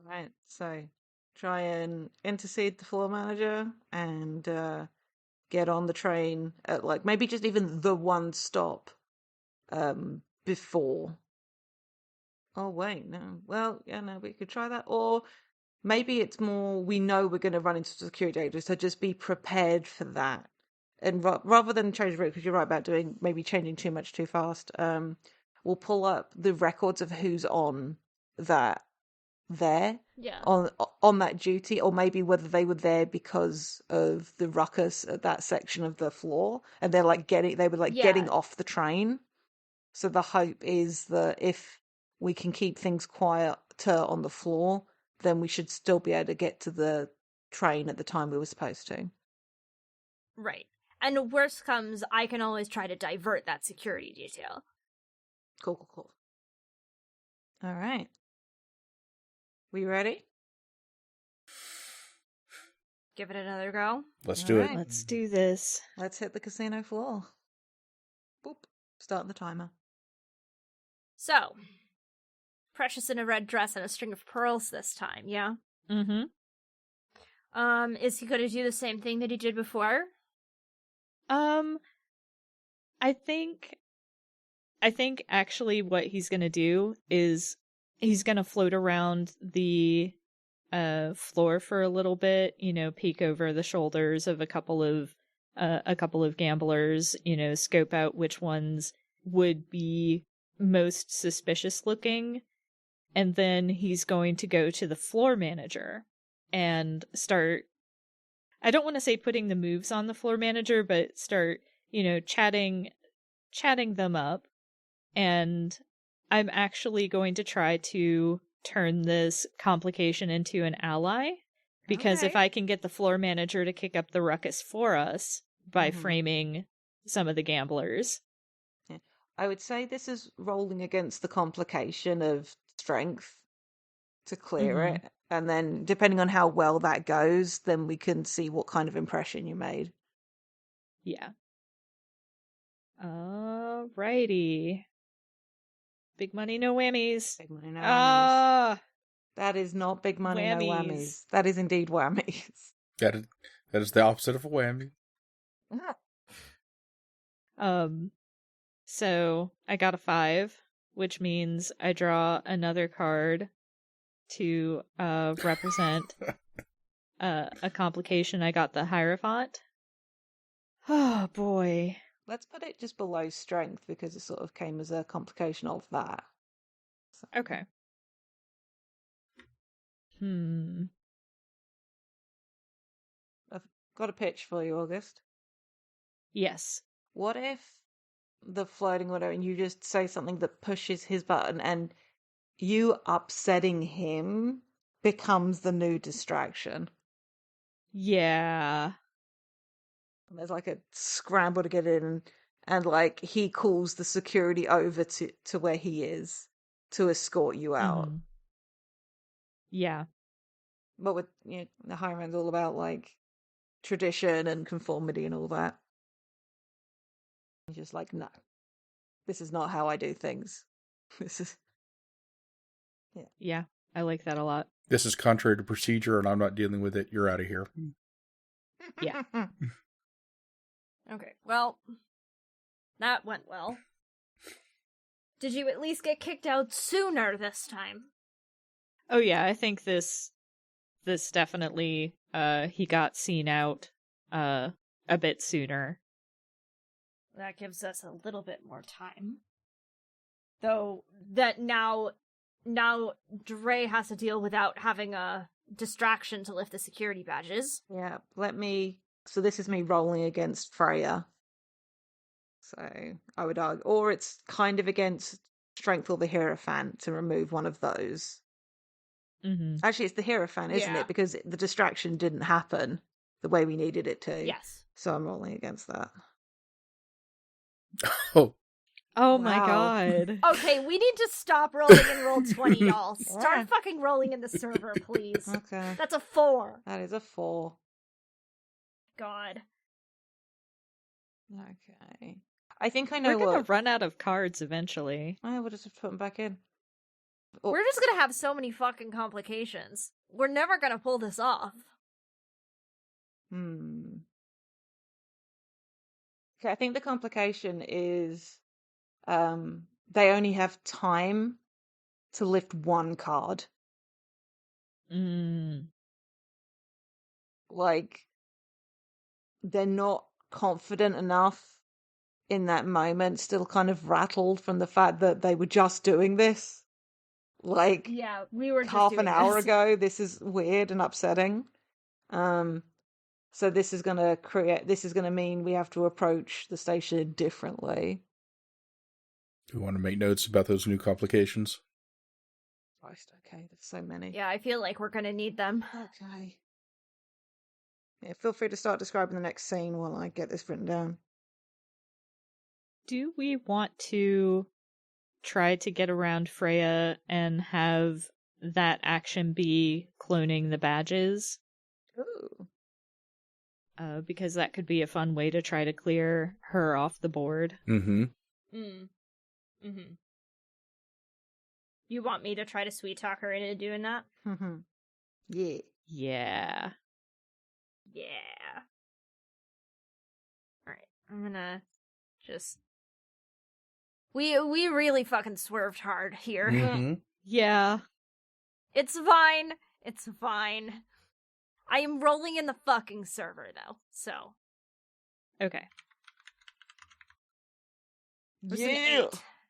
Right, so try and intercede the floor manager and get on the train at like maybe just even the one stop before. Oh wait, no. Well, yeah, no, we could try that. Or maybe it's more we know we're going to run into security agents, so just be prepared for that. And rather than change the route, because you're right about doing maybe changing too much too fast, we'll pull up the records of who's on that there Yeah. on that duty, or maybe whether they were there because of the ruckus at that section of the floor, and they're like getting off the train. So the hope is that if we can keep things quieter on the floor, then we should still be able to get to the train at the time we were supposed to. Right. And worst comes, I can always try to divert that security detail. Cool. All right. We ready? Give it another go. Let's do it. Alright. Let's do this. Let's hit the casino floor. Boop. Start the timer. So, Precious in a red dress and a string of pearls this time, yeah? Mm-hmm. Is he going to do the same thing that he did before? I think actually what he's gonna do is he's gonna float around the floor for a little bit, peek over the shoulders of a couple of gamblers, scope out which ones would be most suspicious looking, and then he's going to go to the floor manager and start, I don't want to say putting the moves on the floor manager, but start, chatting them up. And I'm actually going to try to turn this complication into an ally, because if I can get the floor manager to kick up the ruckus for us by framing some of the gamblers. Yeah. I would say this is rolling against the complication of strength to clear it. And then depending on how well that goes, then we can see what kind of impression you made. Yeah. Alrighty. Big money, no whammies. Big money, no whammies. That is not big money, whammies. no whammies. That is indeed whammies. That is the opposite of a whammy. So I got a 5, which means I draw another card to represent a complication. I got the Hierophant. Oh boy. Let's put it just below strength because it sort of came as a complication of that. So. Okay. I've got a pitch for you, August. Yes. What if the flirting whatever, and you just say something that pushes his button, and you upsetting him becomes the new distraction? Yeah. And there's like a scramble to get in, and like he calls the security over to where he is to escort you out. Yeah. But with the Hierophant's all about like tradition and conformity and all that. He's just like, no, this is not how I do things. This is Yeah, I like that a lot. This is contrary to procedure, and I'm not dealing with it. You're out of here. Yeah. Okay, well, that went well. Did you at least get kicked out sooner this time? Oh yeah, I think this definitely he got seen out a bit sooner. That gives us a little bit more time. Though that now Dre has to deal without having a distraction to lift the security badges. Yeah, so this is me rolling against Freya. So I would argue, or it's kind of against strength or the Hierophant to remove one of those. Actually, it's the Hierophant, isn't it? Because the distraction didn't happen the way we needed it to. Yes. So I'm rolling against that. Oh, Oh my Wow. god. Okay, we need to stop rolling in Roll20, y'all. Start Yeah. fucking rolling in the server, please. Okay. That's a 4. That is a 4. God. Okay. I think I We're know gonna what. run out of cards eventually. I would just put them back in. Oh. We're just gonna have so many fucking complications. We're never gonna pull this off. Okay, I think the complication is they only have time to lift one card. Mm. Like, they're not confident enough in that moment, still kind of rattled from the fact that they were just doing this. Like, Yeah, we were just half an doing hour this. ago. This is weird and upsetting. So this is gonna mean we have to approach the station differently. Do you want to make notes about those new complications? Christ, okay, there's so many. Yeah, I feel like we're gonna need them. Okay. Yeah, feel free to start describing the next scene while I get this written down. Do we want to try to get around Freya and have that action be cloning the badges? Ooh. Because that could be a fun way to try to clear her off the board. Mm-hmm. You want me to try to sweet talk her into doing that? Yeah. Yeah. Yeah. Alright, I'm gonna just... We really fucking swerved hard here. Mm-hmm. Yeah. It's fine. It's fine. I am rolling in the fucking server, though, so... Okay. It was an 8.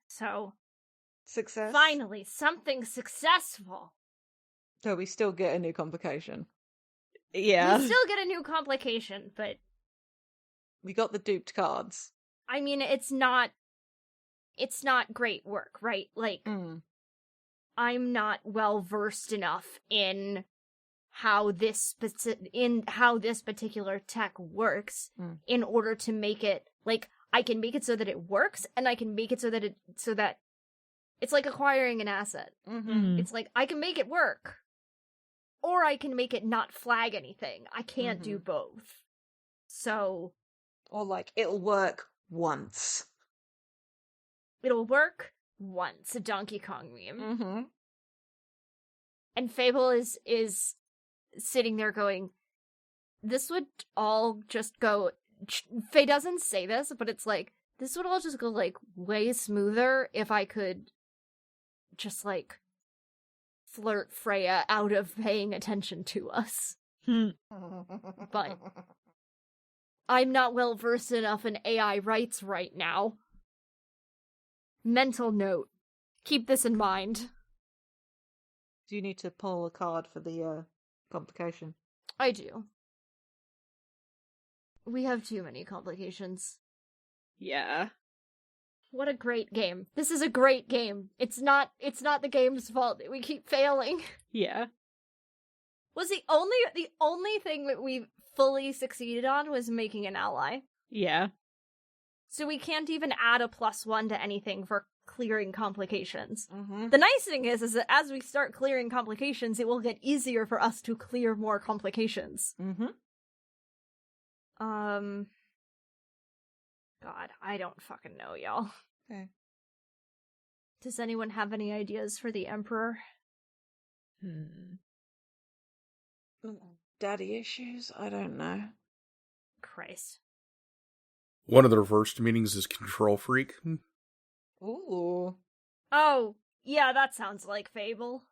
So, Success. finally, something successful. So we still get a new complication. Yeah. We still get a new complication, but, We got the duped cards. I mean, it's not great work, right? Like, I'm not well versed enough in how this particular tech works in order to make it, like, I can make it so that it works, and I can make it so that it's like acquiring an asset. Mhm. It's like, I can make it work, or I can make it not flag anything. I can't do both. So... Or like, it'll work once. It'll work once, a Donkey Kong meme. Mm-hmm. And Fable is sitting there going, this would all just go... Faye doesn't say this, but it's like, this would all just go, like, way smoother if I could just, like, flirt Freya out of paying attention to us. But I'm not well versed enough in AI rights right now. Mental note. Keep this in mind. Do you need to pull a card for the complication? I do. We have too many complications. Yeah. What a great game. This is a great game. It's not the game's fault that we keep failing. Yeah. Was the only thing that we fully succeeded on was making an ally. Yeah. So we can't even add a +1 to anything for clearing complications. Mm-hmm. The nice thing is that as we start clearing complications, it will get easier for us to clear more complications. Mm-hmm. God, I don't fucking know, y'all. Okay. Does anyone have any ideas for the Emperor? Daddy issues? I don't know. Christ. One of the reversed meanings is control freak. Ooh. Oh, yeah, that sounds like Fable.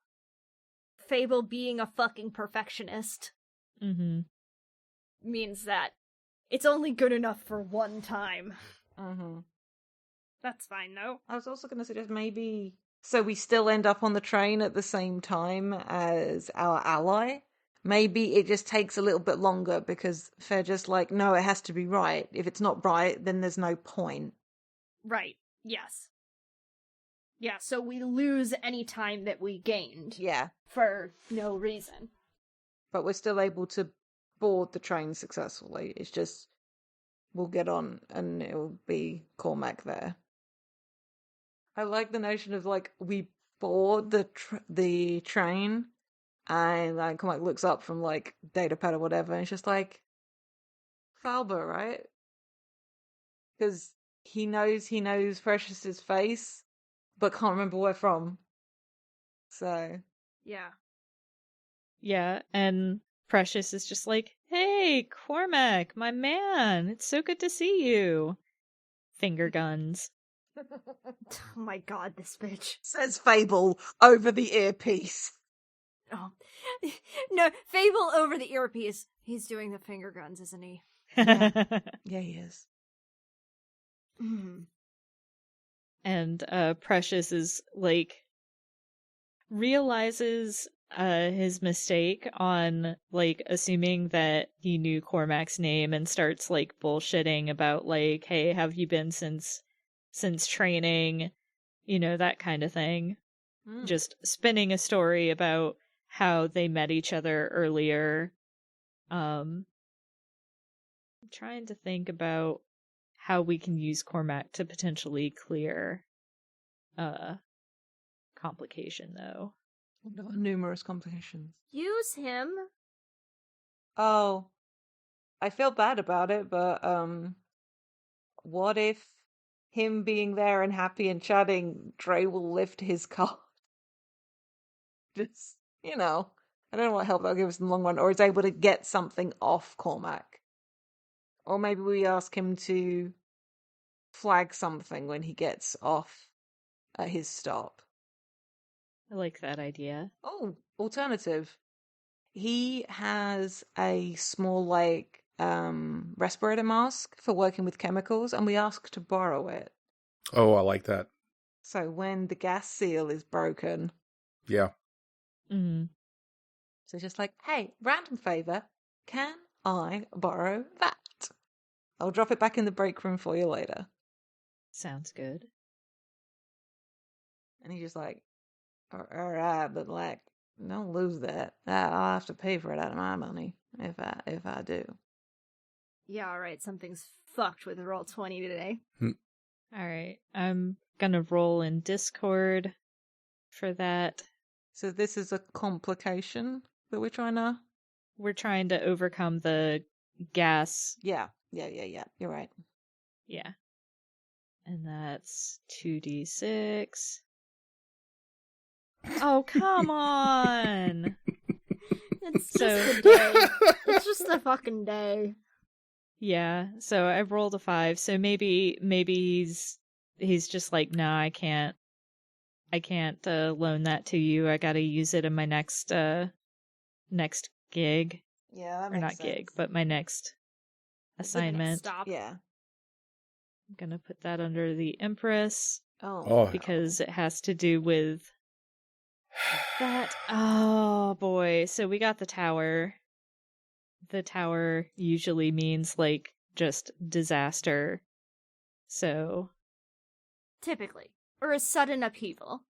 Fable being a fucking perfectionist Mm-hmm. means that it's only good enough for one time. Mm-hmm. That's fine, though. I was also going to suggest maybe... So we still end up on the train at the same time as our ally? Maybe it just takes a little bit longer because they're just like, no, it has to be right. If it's not right, then there's no point. Right, yes. Yeah, so we lose any time that we gained. Yeah. For no reason. But we're still able to board the train successfully. It's just, we'll get on and it'll be Cormac there. I like the notion of like we board the train, and like Cormac looks up from like datapad or whatever, and it's just like Falba, right? Because he knows Precious's face, but can't remember where from. So Yeah. Yeah, and Precious is just like, "Hey, Cormac, my man, it's so good to see you." Finger guns. Oh my god, this bitch. says Fable over the earpiece. Oh. No, Fable over the earpiece. He's doing the finger guns, isn't he? Yeah, he is. Mm. And Precious is like realizes his mistake on like assuming that he knew Cormac's name and starts like bullshitting about like, "Hey, have you been since training?" You know, that kind of thing. Just spinning a story about how they met each other earlier. I'm trying to think about how we can use Cormac to potentially clear complication, though. Numerous complications. Use him. Oh, I feel bad about it, but what if him being there and happy and chatting, Dre will lift his card? Just, I don't know what help that'll give us in the long run, or is able to get something off Cormac. Or maybe we ask him to flag something when he gets off at his stop. I like that idea. Oh, alternative. He has a small, like, respirator mask for working with chemicals, and we ask to borrow it. Oh, I like that. So when the gas seal is broken, Yeah. Mm. so just like, hey, random favor, can I borrow that? I'll drop it back in the break room for you later. Sounds good. And he's just like, all right, but like, don't lose that. I'll have to pay for it out of my money if I do. Yeah, alright, something's fucked with Roll20 today. Alright, I'm gonna roll in Discord for that. So this is a complication that we're trying to... We're trying to overcome the gas. Yeah. You're right. Yeah. And that's 2d6. Oh, come on! It's just So- a day. It's just a fucking day. Yeah, so I rolled a 5, so maybe he's just like, nah, I can't loan that to you. I gotta use it in my next gig. Yeah, that Or not makes sense. gig, but my next assignment. Stop. Yeah. I'm gonna put that under the Empress Oh. because it has to do with that. Oh boy, so we got the tower. The tower usually means like just disaster. So, Typically. Or a sudden upheaval.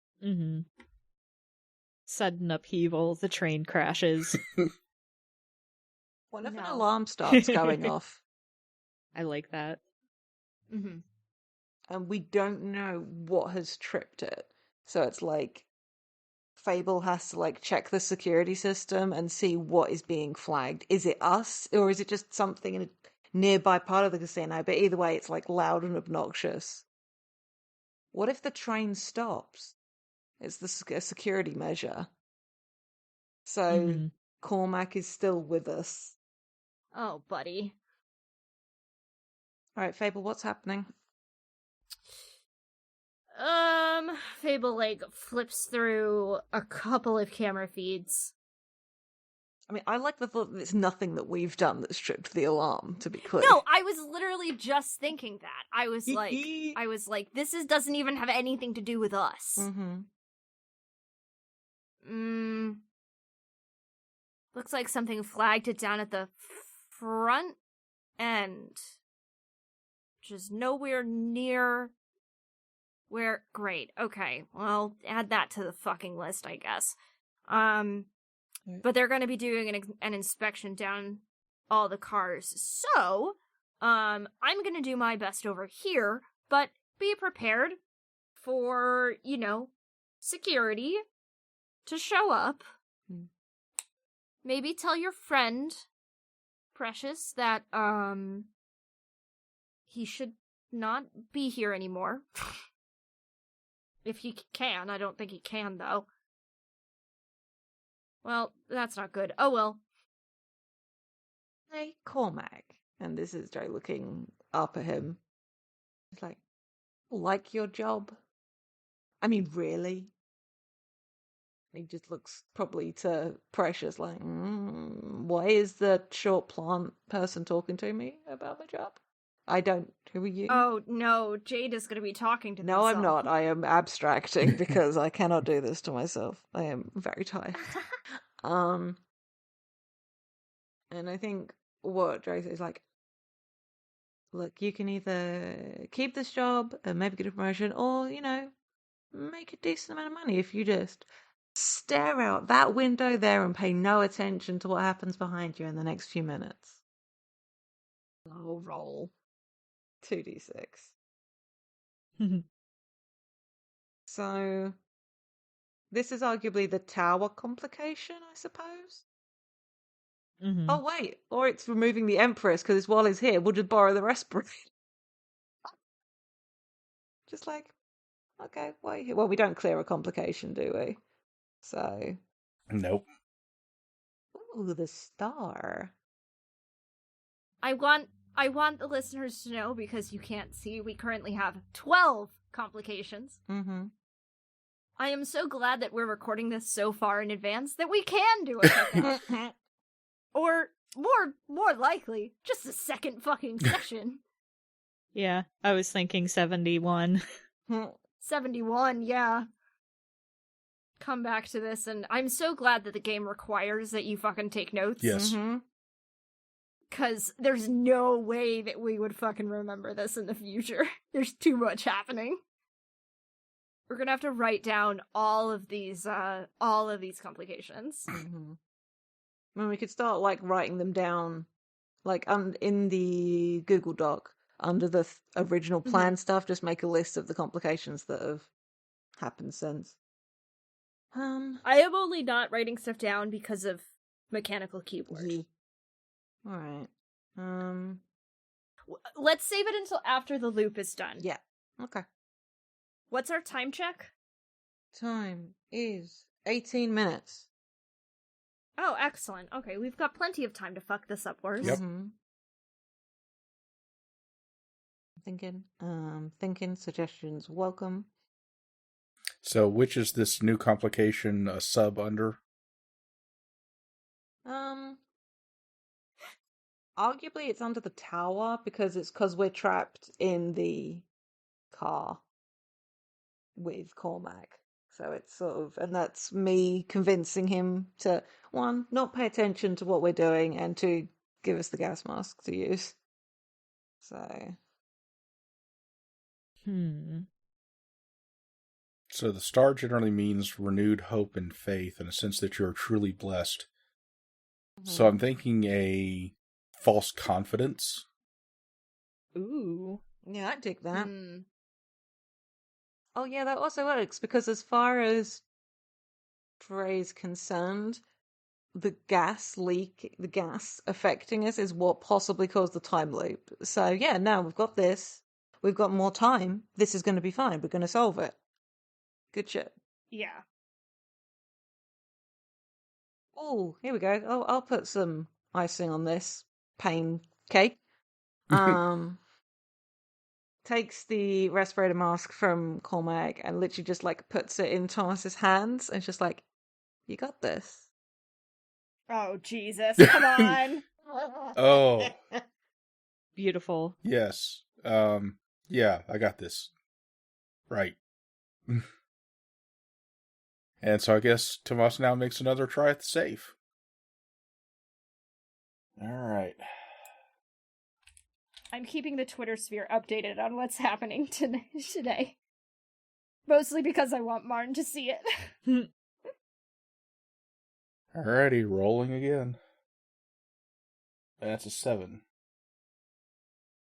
sudden upheaval, the train crashes. What if an No. alarm starts going off I like that. Mm-hmm. and we don't know what has tripped it? So it's like Fable has to like check the security system and see what is being flagged. Is it us or is it just something in a nearby part of the casino? But either way, it's like loud and obnoxious. What if the train stops? It's a security measure. So Mhm. Cormac is still with us. Oh, buddy. All right, Fable, what's happening? Fable, like, flips through a couple of camera feeds. I mean, I like the thought that it's nothing that we've done that's tripped the alarm, to be clear. No, I was literally just thinking that. I was like, this doesn't even have anything to do with us. Looks like something flagged it down at the front end. Which is nowhere near where... Great, okay. Well, add that to the fucking list, I guess. But they're going to be doing an inspection down all the cars. So, I'm going to do my best over here, but be prepared for, security to show up. Maybe tell your friend, Precious, that, he should not be here anymore. If he can. I don't think he can, though. Well, that's not good. Oh, well. Hey, Cormac. And this is Joe looking up at him. He's like your job? I mean, really? He just looks probably to Precious like, why is the short plant person talking to me about my job? I don't. Who are you? Oh, no. Jade is going to be talking to No, I'm themselves. not. I am abstracting because I cannot do this to myself. I am very tired. And I think what Joe says is like, look, you can either keep this job and maybe get a promotion or, make a decent amount of money if you just stare out that window there and pay no attention to what happens behind you in the next few minutes. I'll roll 2d6. So, this is arguably the tower complication, I suppose? Mm-hmm. Oh, wait. Or it's removing the Empress, because while he's here, we'll just borrow the respirator. Just like, okay, wait. Well, we don't clear a complication, do we? So. Nope. Ooh, the star. I want the listeners to know, because you can't see, we currently have 12 complications. Mm-hmm. I am so glad that we're recording this so far in advance that we can do a cookout. Or, more likely, just a second fucking session. Yeah, I was thinking 71. 71, yeah. Come back to this, and I'm so glad that the game requires that you fucking take notes. Yes. Mm-hmm. Because there's no way that we would fucking remember this in the future. There's too much happening. We're gonna have to write down all of these complications. Mm-hmm. I mean, we could start, writing them down, in the Google Doc, under the original plan stuff, just make a list of the complications that have happened since. I am only not writing stuff down because of mechanical keyboard. Alright. Let's save it until after the loop is done. Yeah. Okay. What's our time check? Time is 18 minutes. Oh, excellent. Okay, we've got plenty of time to fuck this up worse. Yep. Mm-hmm. Thinking, suggestions, welcome. So, which is this new complication a sub under? Arguably it's under the tower because we're trapped in the car with Cormac. So it's sort of, and that's me convincing him to, one, not pay attention to what we're doing, and two, give us the gas mask to use. So. So the star generally means renewed hope and faith in a sense that you are truly blessed. Mm-hmm. So I'm thinking a false confidence. Ooh. Yeah, I dig that. Oh yeah, that also works, because as far as Trey's concerned, the gas affecting us is what possibly caused the time loop. So yeah, now we've got this. We've got more time. This is going to be fine. We're going to solve it. Good shit. Yeah. Oh, here we go. Oh, I'll put some icing on this pain cake. Takes the respirator mask from Cormac and literally just puts it in Thomas's hands and just you got this. Oh, Jesus. Come on. Oh. Beautiful. Yes. Yeah, I got this. Right. And so I guess Tomas now makes another try at the safe. Alright. I'm keeping the Twitter sphere updated on what's happening today. Mostly because I want Martin to see it. Alrighty, rolling again. That's a 7.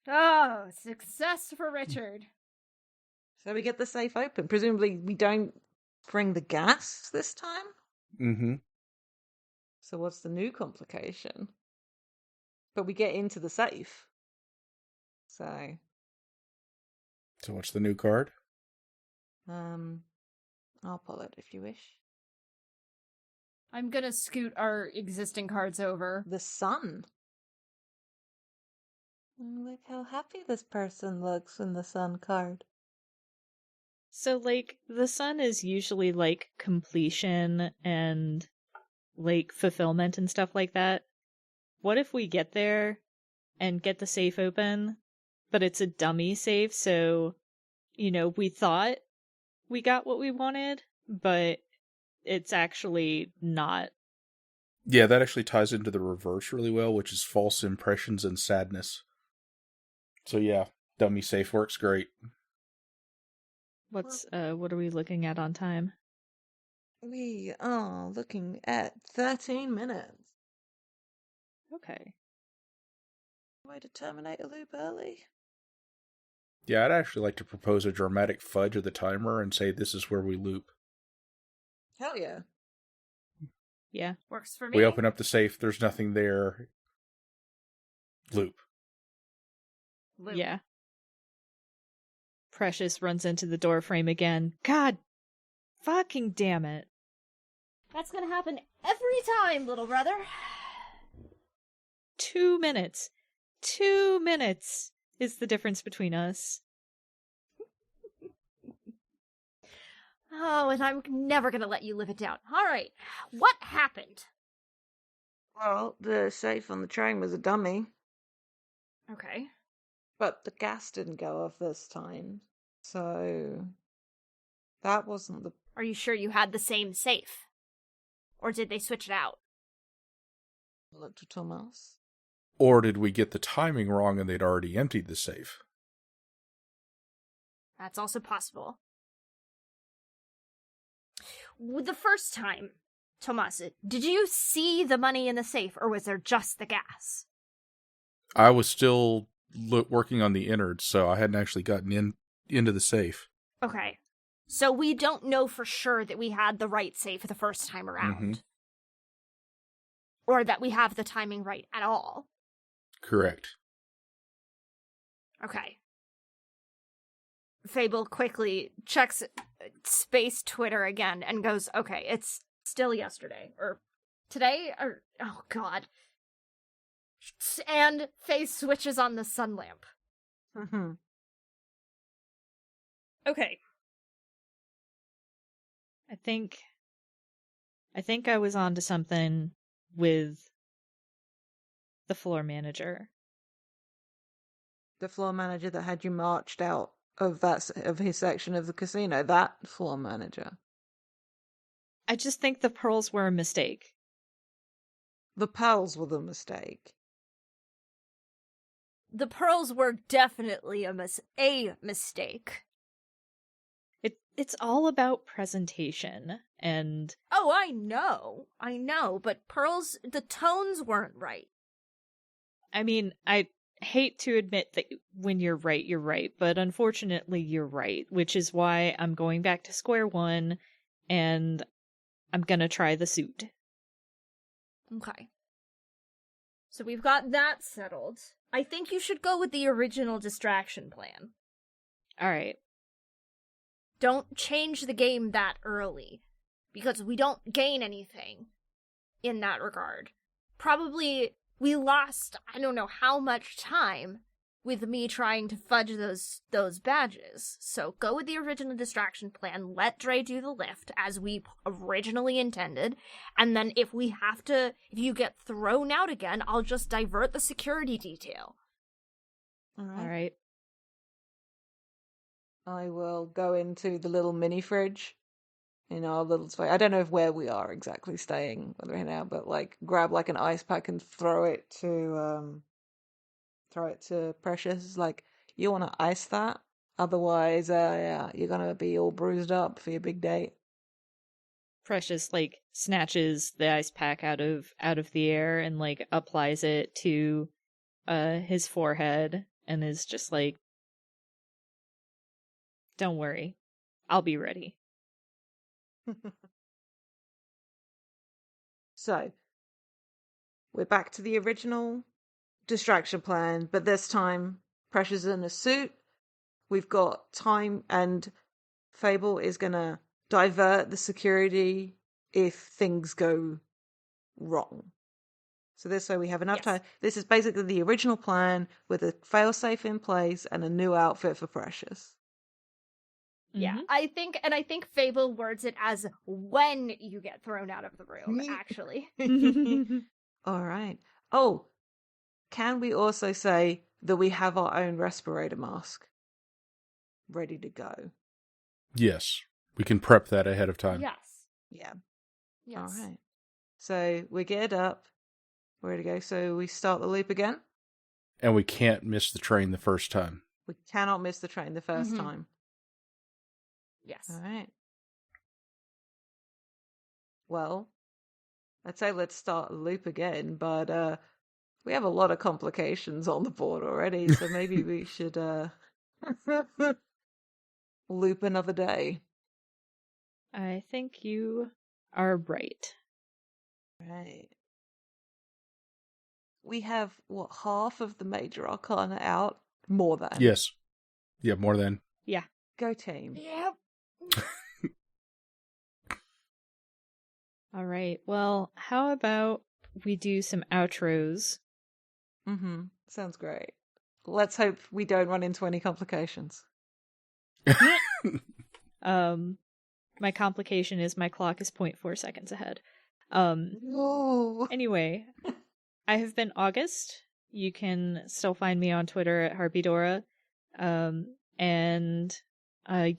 Oh, success for Richard. So we get the safe open. Presumably we don't bring the gas this time? Mm-hmm. So what's the new complication? But we get into the safe. So what's the new card? I'll pull it if you wish. I'm gonna scoot our existing cards over. The sun. Look how happy this person looks in the sun card. So, like, the sun is usually, like, completion and, like, fulfillment and stuff like that. What if we get there and get the safe open, but it's a dummy safe, so, you know, we thought we got what we wanted, but it's actually not. Yeah, that actually ties into the reverse really well, which is false impressions and sadness. So yeah, dummy safe works great. What are we looking at on time? We are looking at 13 minutes. Okay. Way to terminate a loop early. Yeah, I'd actually like to propose a dramatic fudge of the timer and say this is where we loop. Hell yeah. Yeah. Works for me. We open up the safe, there's nothing there. Loop. Yeah. Precious runs into the door frame again. God fucking damn it. That's gonna happen every time, little brother. 2 minutes. 2 minutes is the difference between us. Oh, and I'm never gonna let you live it down. Alright, what happened? Well, the safe on the train was a dummy. Okay. But the gas didn't go off this time. So that wasn't the... Are you sure you had the same safe? Or did they switch it out? Look to Tomas. Or did we get the timing wrong and they'd already emptied the safe? That's also possible. The first time, Tomas, did you see the money in the safe, or was there just the gas? I was still working on the innards, so I hadn't actually gotten into the safe. Okay. So we don't know for sure that we had the right safe the first time around. Mm-hmm. Or that we have the timing right at all. Correct. Okay. Fable quickly checks space Twitter again and goes, okay, it's still yesterday. Or today? Or, oh god. And Faye switches on the sun lamp. Mm-hmm. Okay. I think I was onto something with the floor manager. The floor manager that had you marched out of his section of the casino. That floor manager. I just think the pearls were a mistake. The pearls were the mistake. The pearls were definitely a mistake. It's all about presentation, and... Oh, I know, but pearls, the tones weren't right. I mean, I hate to admit that when you're right, but unfortunately you're right, which is why I'm going back to square one, and I'm gonna try the suit. Okay. So we've got that settled. I think you should go with the original distraction plan. Alright. Don't change the game that early, because we don't gain anything in that regard. Probably we lost, I don't know how much time with me trying to fudge those badges. So go with the original distraction plan, let Dre do the lift as we originally intended, and then if you get thrown out again, I'll just divert the security detail. Alright. I will go into the little mini fridge in our little space. I don't know where we are exactly staying right now, but like grab like an ice pack and throw it to Precious. Like, you want to ice that? Otherwise, yeah, you're gonna be all bruised up for your big date. Precious, like, snatches the ice pack out of the air and, like, applies it to his forehead and is just like, Don't worry. I'll be ready. So, we're back to the original distraction plan, but this time Pressure's in a suit. We've got time, and Fable is going to divert the security if things go wrong. So this way we have enough time. This is basically the original plan with a failsafe in place and a new outfit for Precious. Yeah, I think Fable words it as when you get thrown out of the room, actually. All right. Oh, can we also say that we have our own respirator mask ready to go? Yes. We can prep that ahead of time. Yes. Yeah. Yes. All right. So we're geared up. Ready to go. So we start the loop again. And we can't miss the train the first time. We cannot miss the train the first time. Yes. All right. Well, I'd say let's start the loop again, but we have a lot of complications on the board already, so maybe we should loop another day. I think you are right. Right. We have, what, half of the major arcana out? More than. Yes. Yeah, more than. Yeah. Go team. Yep. All right. Well, how about we do some outros? Mm-hmm. Sounds great. Let's hope we don't run into any complications. My complication is my clock is 0.4 seconds ahead. No. Anyway, I have been August. You can still find me on Twitter at HarpyDora. And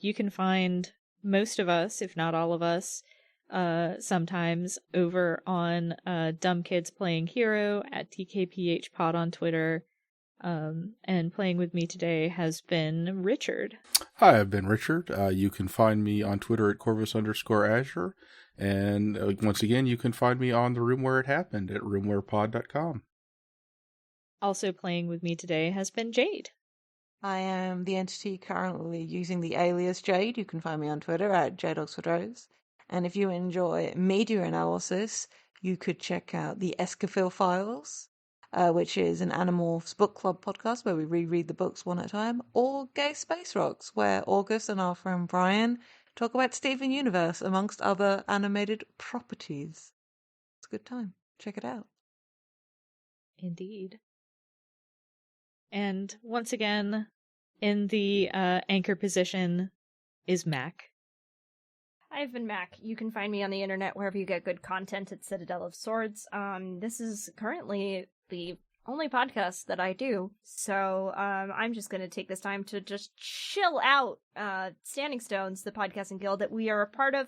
you can find most of us, if not all of us, sometimes over on Dumb Kids Playing Hero at DKPHPod on Twitter. And playing with me today has been Richard. Hi, I've been Richard. You can find me on Twitter at Corvus_Azure. And once again, you can find me on The Room Where It Happened at roomwherepod.com. Also playing with me today has been Jade. I am the entity currently using the alias Jade. You can find me on Twitter at JadeOxfordRose. And if you enjoy media analysis, you could check out the Escafil Files, which is an Animorphs book club podcast where we reread the books one at a time, or Gay Space Rocks, where August and our friend Brian talk about Steven Universe, amongst other animated properties. It's a good time. Check it out. Indeed. And once again, in the anchor position is Mac. I've been Mac. You can find me on the internet wherever you get good content at Citadel of Swords. This is currently the only podcast that I do, so I'm just going to take this time to just chill out. Standing Stones, the podcasting guild that we are a part of,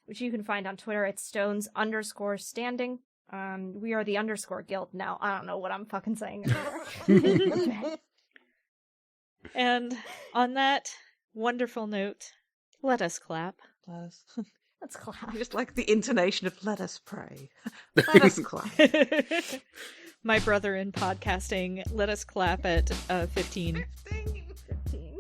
which you can find on Twitter at Stones_standing. We are the underscore guild now. I don't know what I'm fucking saying anymore. And on that wonderful note, let us clap. Let's clap. Just like the intonation of "Let us pray." Let us clap. My brother in podcasting, let us clap at 15. 15.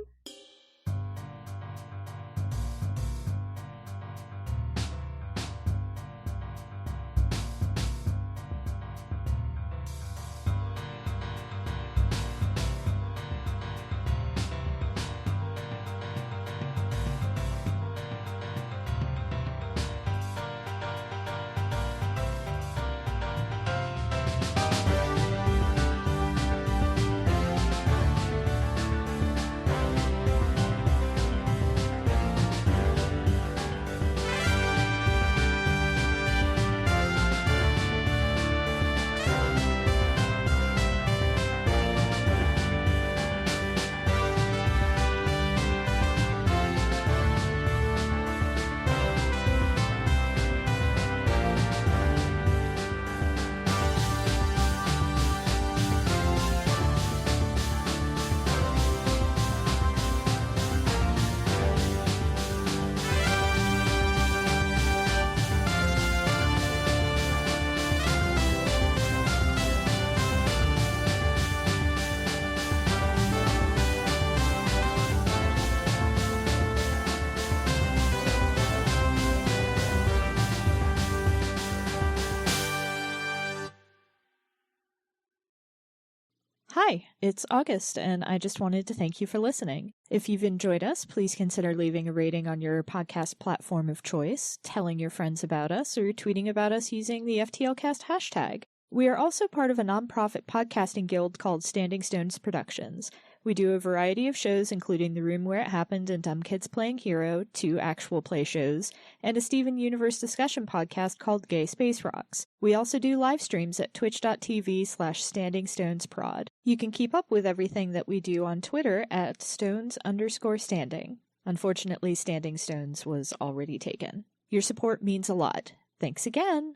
Hi, it's August, and I just wanted to thank you for listening. If you've enjoyed us, please consider leaving a rating on your podcast platform of choice, telling your friends about us, or tweeting about us using the FTLcast hashtag. We are also part of a nonprofit podcasting guild called Standing Stones Productions. We do a variety of shows, including The Room Where It Happened and Dumb Kids Playing Hero, 2 actual play shows, and a Steven Universe discussion podcast called Gay Space Rocks. We also do live streams at twitch.tv/StandingStonesProd. You can keep up with everything that we do on Twitter at Stones_standing. Unfortunately, Standing Stones was already taken. Your support means a lot. Thanks again!